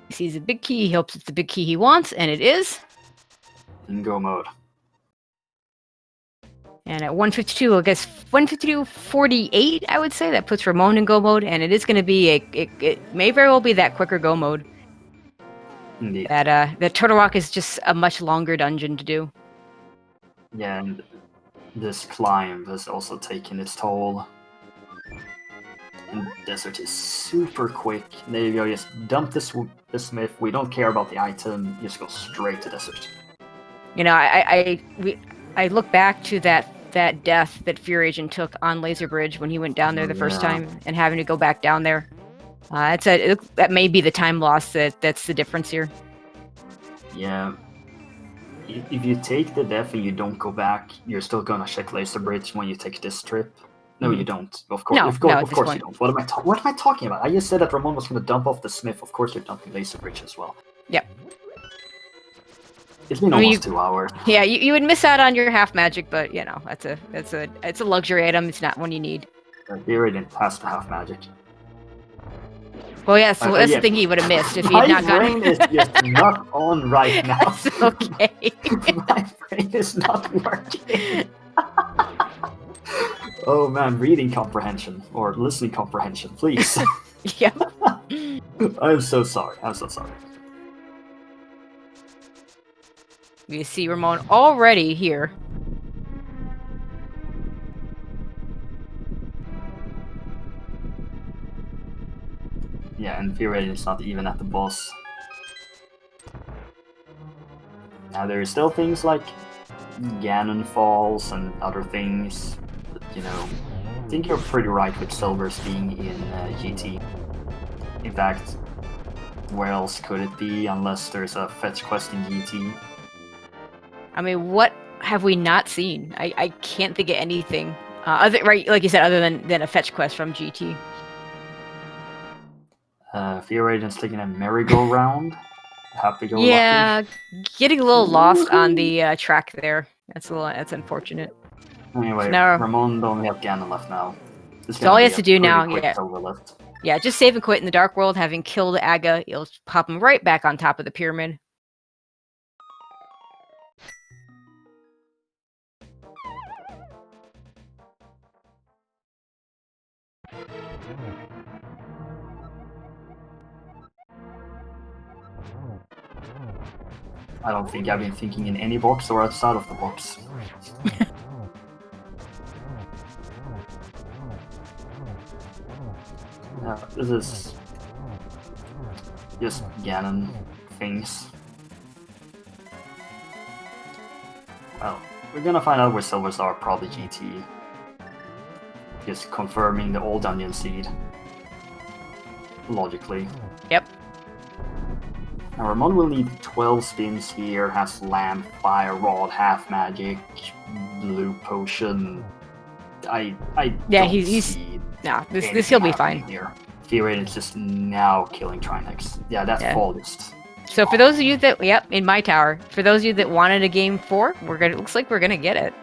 He sees a big key, he hopes it's the big key he wants, and it is. In go mode. And at 152, I guess 152.48, I would say, that puts Ramond in go mode, and it is going to be it may very well be that quicker go mode. Indeed. That Turtle Rock is just a much longer dungeon to do. Yeah, and this climb has also taken its toll. And Desert is super quick. There you go, just dump the smith. We don't care about the item. Just go straight to Desert. You know, I look back to that death that fearagent took on Laser Bridge when he went down there the first time and having to go back down there. That may be the time loss that's the difference here. Yeah. If you take the death and you don't go back, you're still gonna check Laser Bridge when you take this trip. No, you don't. Of course, of course you don't. What am I talking about? I just said that Ramond was gonna dump off the smith. Of course, you're dumping Laser Bridge as well. Yep. It's been almost 2 hours. Yeah, you would miss out on your half magic, but you know it's a luxury item. It's not one you need. Fearagent has to have magic. Well, yeah, so that's the thing he would have missed if he had not gotten. My brain is just not on right now. That's okay. My brain is not working. Oh man, reading comprehension or listening comprehension, please. Yeah. I'm so sorry. You see Ramond already here. Yeah, and fearagent's not even at the boss. Now there are still things like Ganon Falls and other things. But, you know, I think you're pretty right with Silvers being in GT. In fact, where else could it be unless there's a fetch quest in GT? I mean, what have we not seen? I can't think of anything right, like you said, other than a fetch quest from GT. Fearagent's taking a merry-go-round. Happy-go-lucky. Yeah, getting a little lost on the track there. That's unfortunate. Anyway, so now, Ramond only have Ganon left now. So all he has to do now, Overlift. Yeah, just save and quit in the Dark World. Having killed Aga, you'll pop him right back on top of the pyramid. I don't think I've been thinking in any box or outside of the box. Yeah, this is just Ganon things. Well, we're gonna find out where Silvers are, probably GT. Just confirming the old Dungeon Seed. Logically. Yep. Now Ramond will need 12 spins here, has Lamp, Fire Rod, Half Magic, Blue Potion. I yeah, don't he's see this he'll be fine. Here. Fearagent's just now killing Trinex. Yeah, that's Fallist. So for those of you that in my tower, for those of you that wanted a game 4, looks like we're gonna get it.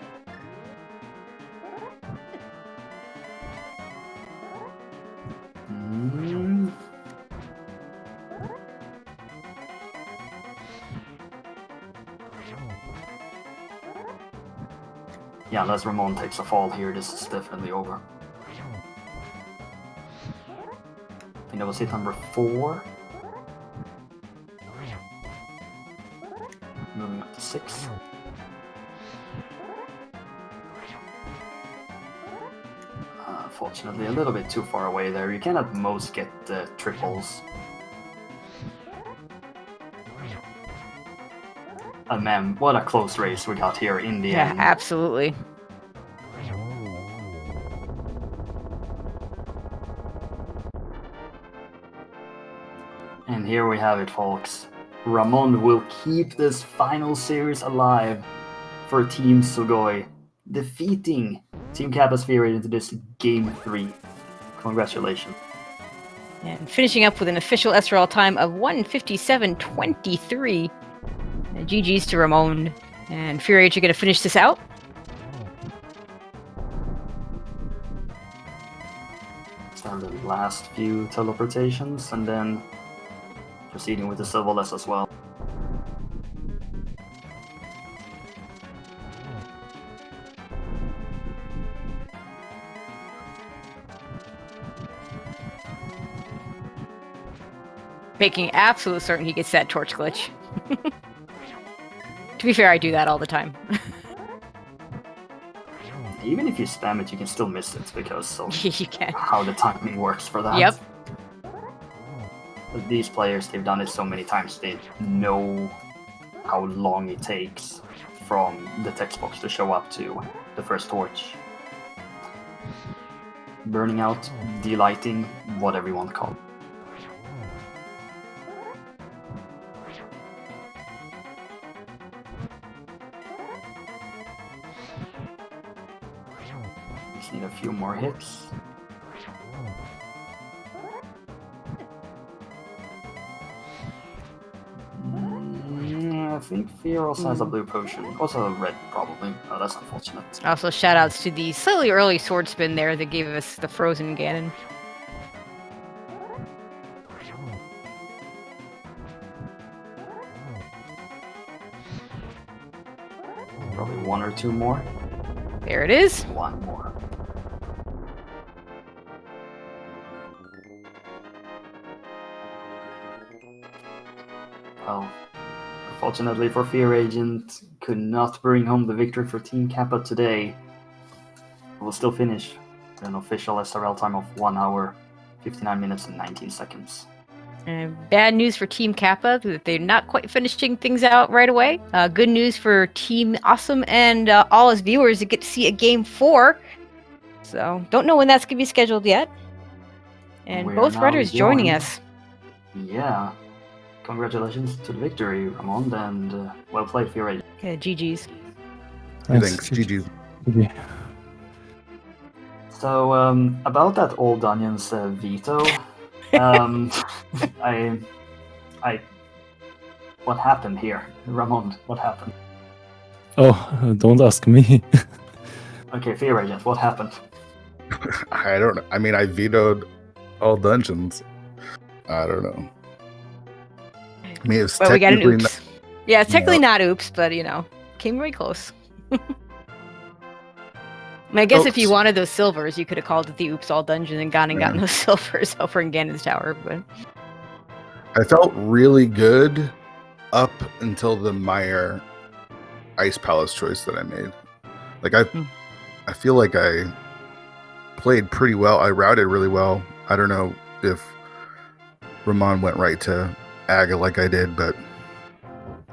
Yeah, unless Ramond takes a fall here, this is definitely over. I think that was hit number 4. Moving up to 6. Fortunately, a little bit too far away there. You can at most get triples. And man, what a close race we got here in the end. Yeah, absolutely. And here we have it, folks. Ramond will keep this final series alive for Team Sugoi, defeating Team Kappa's fearagent into this Game 3. Congratulations. And finishing up with an official SRL time of 1:57.23. GG's to Ramond. And fearagent, you're going to finish this out? And the last few teleportations, and then proceeding with the Silverless as well. Making absolute certain he gets that torch glitch. To be fair, I do that all the time. Even if you spam it, you can still miss it because of You can. how the timing works for that. Yep. But these players, they've done it so many times, they know how long it takes from the text box to show up to the first torch. Burning out, delighting, whatever you want to call it. Just need a few more hits. I think Fear also has a blue potion. Also a red, probably. Oh, that's unfortunate. Also, shoutouts to the slightly early sword spin there that gave us the frozen Ganon. Probably 1 or 2 more. There it is. 1 more. Well, unfortunately for fearagent, could not bring home the victory for Team Kappa today. We'll still finish with an official SRL time of 1 hour, 59 minutes and 19 seconds. Bad news for Team Kappa that they're not quite finishing things out right away. Good news for Team Awesome and all his viewers to get to see a Game 4. So, don't know when that's going to be scheduled yet. And We're both now runners joining joined. us. Yeah. Congratulations to the victory, Ramond, and well played, fearagent. GG's. Thanks, GG. Yeah. So, about that Old Onions veto, what happened here? Ramond, what happened? Oh, don't ask me. Okay, fearagent, what happened? I don't know. I mean, I vetoed all dungeons. I don't know. I mean, it's Well, we got an technically oops. Yeah, it's technically No. not oops, but came very close. I guess if you Oops. wanted those silvers, you could have called it the Oops All Dungeon and gone and gotten Yeah. those silvers over in Ganon's Tower. But I felt really good up until the Meyer Ice Palace choice that I made. Like I feel like I played pretty well. I routed really well. I don't know if Ramond went right to Aga like I did, but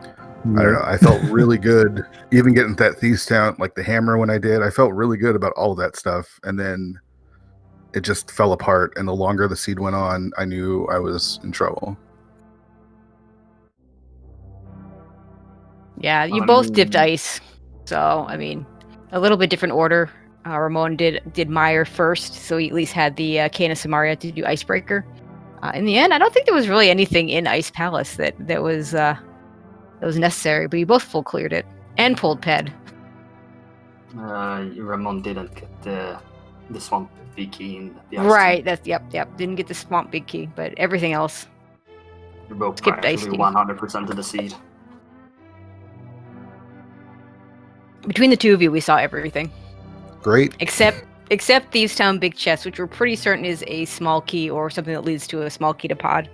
I don't know. I felt really good. Even getting that Thieves Town, like the hammer when I did, I felt really good about all of that stuff. And then it just fell apart. And the longer the seed went on, I knew I was in trouble. yeah, you I both mean- dipped ice. So, I mean, a little bit different order. Ramon did Meyer first, so he at least had the Kana Samaria to do Icebreaker. In the end, I don't think there was really anything in Ice Palace that was necessary, but you both full cleared it and pulled Ped. Ramond didn't get the Swamp Big Key in the ice Right, team. that's yep. Didn't get the Swamp Big Key, but everything else. You're both Skipped ice practically team. 100% of the seed. Between the two of you, we saw everything. Great. Except Thieves Town Big Chest, which we're pretty certain is a small key or something that leads to a small key to pod.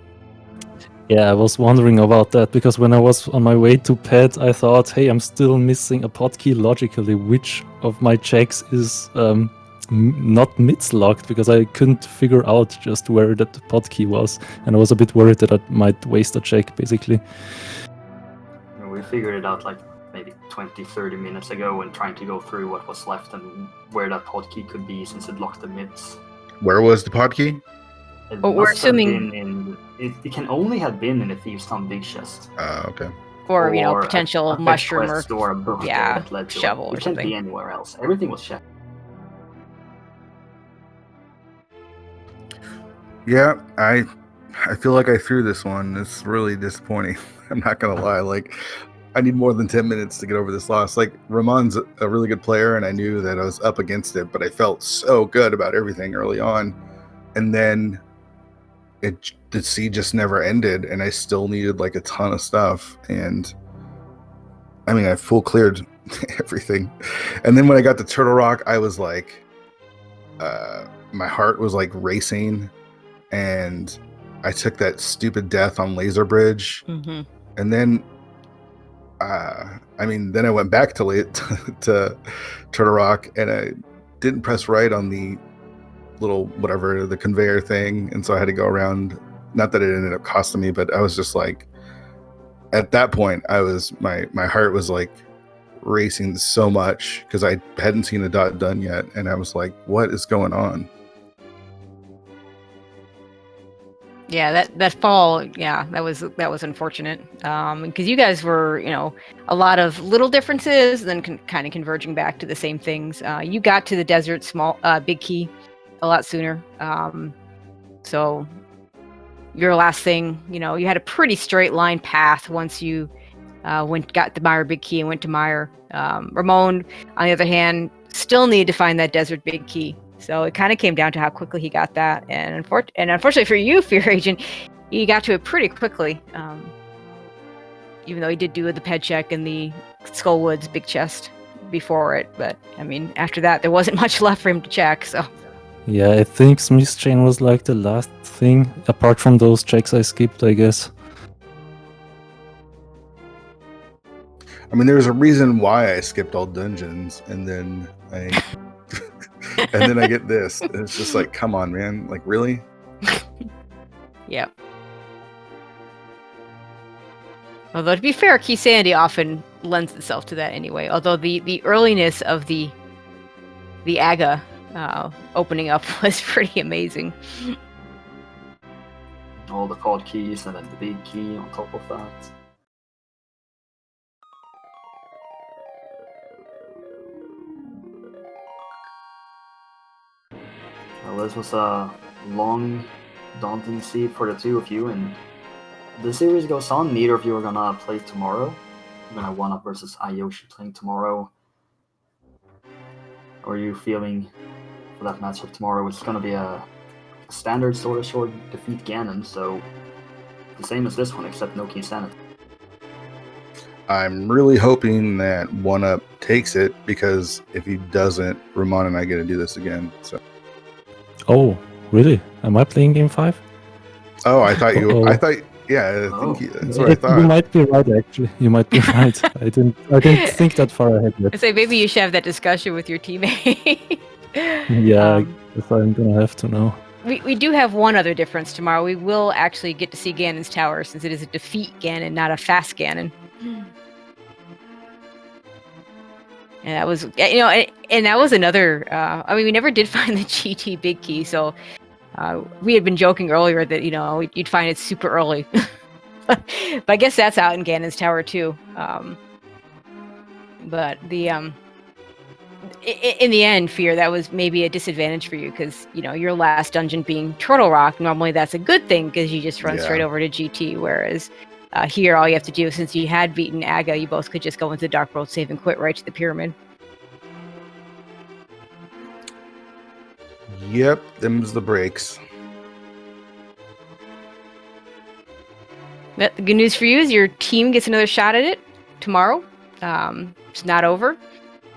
Yeah, I was wondering about that because when I was on my way to pet, I thought, hey, I'm still missing a pod key logically. Which of my checks is not mid-locked because I couldn't figure out just where that pod key was. And I was a bit worried that I might waste a check, basically. We figured it out like maybe 20-30 minutes ago when trying to go through what was left and where that pod key could be since it locked the mids. Where was the pod key? It Well, we're must have assuming- been it can only have been in a Thieves Town Big Chest. Okay. Or, a potential fetch mushroom or quest or a book yeah, that led to shovel it. or It can't something. be anywhere else. Everything was checked. Yeah, I feel like I threw this one. It's really disappointing. I'm not gonna lie. Like, I need more than 10 minutes to get over this loss. Like, Ramond's a really good player, and I knew that I was up against it, but I felt so good about everything early on, and then the siege just never ended, and I still needed like a ton of stuff. And I mean, I full cleared everything, and then when I got to Turtle Rock, I was like, my heart was like racing. And I took that stupid death on Laser Bridge, and then, then I went back to Turtle Rock, and I didn't press right on the little the conveyor thing, and so I had to go around. Not that it ended up costing me, but I was just like, at that point, I was my heart was like racing so much because I hadn't seen a dot done yet, and I was like, what is going on? Yeah, that fall, yeah, that was unfortunate. Because you guys were, a lot of little differences, then kind of converging back to the same things. You got to the desert big key a lot sooner. So your last thing, you had a pretty straight line path once you got the Mire big key and went to Mire. Ramond, on the other hand, still needed to find that desert big key. So it kind of came down to how quickly he got that. And unfortunately for you, Fear Agent, he got to it pretty quickly. Even though he did do the ped check and the Skullwoods big chest before it. But, after that, there wasn't much left for him to check, so... Yeah, I think Smith's Chain was like the last thing, apart from those checks I skipped, I guess. There's a reason why I skipped all dungeons, and then I... and then I get this. And it's just like, come on, man. Like, really? Yep. Although, to be fair, Key Sandy often lends itself to that anyway. Although the earliness of the Aga opening up was pretty amazing. All the pod keys and then the big key on top of that. Well, this was a long, daunting seed for the two of you, and the series goes on. Neither of you are gonna play tomorrow. You're gonna one-up versus Ayoshi playing tomorrow. How are you feeling for that matchup tomorrow? It's gonna be a standard sort of short defeat Ganon, so the same as this one, except no Key Sanity. I'm really hoping that one-up takes it, because if he doesn't, Ramon and I get to do this again. So. Oh, really? Am I playing Game 5? Oh, I thought you. Uh-oh. I thought. Yeah, I think that's what I thought. You might be right, actually. You might be right. I didn't think that far ahead yet. I say maybe you should have that discussion with your teammate. Yeah, I guess I'm gonna have to now. We do have one other difference tomorrow. We will actually get to see Ganon's tower, since it is a defeat Ganon, not a fast Ganon. And that was, and that was another. We never did find the GT big key, so we had been joking earlier that you'd find it super early. But I guess that's out in Ganon's tower too. But the in the end, Fear, that was maybe a disadvantage for you, because your last dungeon being Turtle Rock. Normally that's a good thing, because you just run straight over to GT, whereas. Here, all you have to do, since you had beaten Aga, you both could just go into the Dark World, save and quit right to the pyramid. Yep, them's the breaks. But the good news for you is your team gets another shot at it tomorrow. It's not over.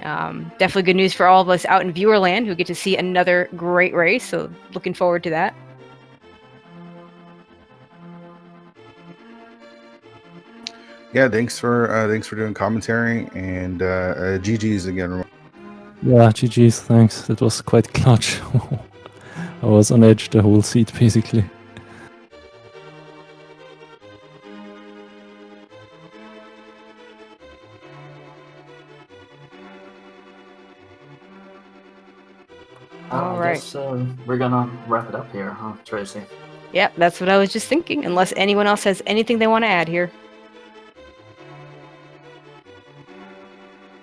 Definitely good news for all of us out in viewerland who get to see another great race. So looking forward to that. Yeah, thanks for doing commentary, and GG's again. Yeah, GG's, thanks. That was quite clutch. I was on edge the whole seat, basically. All I right. guess we're gonna wrap it up here, huh, Tracy? Yep, that's what I was just thinking. Unless anyone else has anything they want to add here.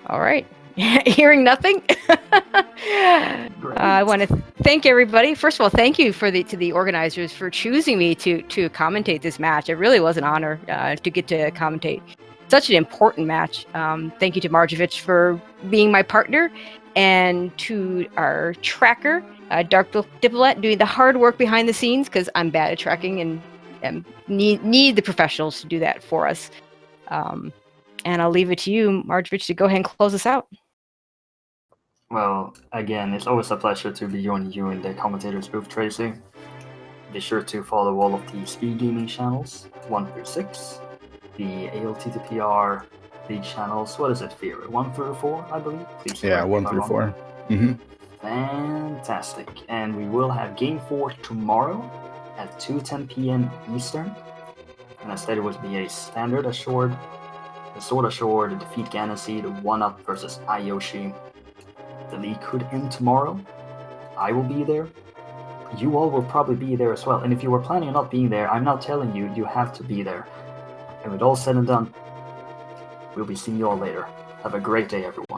All right. Hearing nothing. I want to thank everybody. First of all, thank you to the organizers for choosing me to commentate this match. It really was an honor to get to commentate such an important match. Thank you to Marjovich for being my partner, and to our tracker, Dark Diplomat, doing the hard work behind the scenes, because I'm bad at tracking and need the professionals to do that for us. And I'll leave it to you, Marjovich, to go ahead and close us out. Well, again, it's always a pleasure to be joining you in the commentator's booth, Tracy. Be sure to follow all of the SpeedGaming channels, 1 through 6, the ALTTPR league channels. What is it, Fear? 1 through 4, I believe? Please Yeah, correct me 1 if I'm through wrong. 4. Mm-hmm. Fantastic. And we will have Game 4 tomorrow at 2:10 p.m. Eastern. And instead it would be a standard assured, a sword assured, defeat Ganassi, the 1-up versus Ayoshi. The league could end tomorrow. I will be there. You all will probably be there as well. And if you were planning on not being there, I'm not telling you, you have to be there. And with all said and done, we'll be seeing you all later. Have a great day, everyone.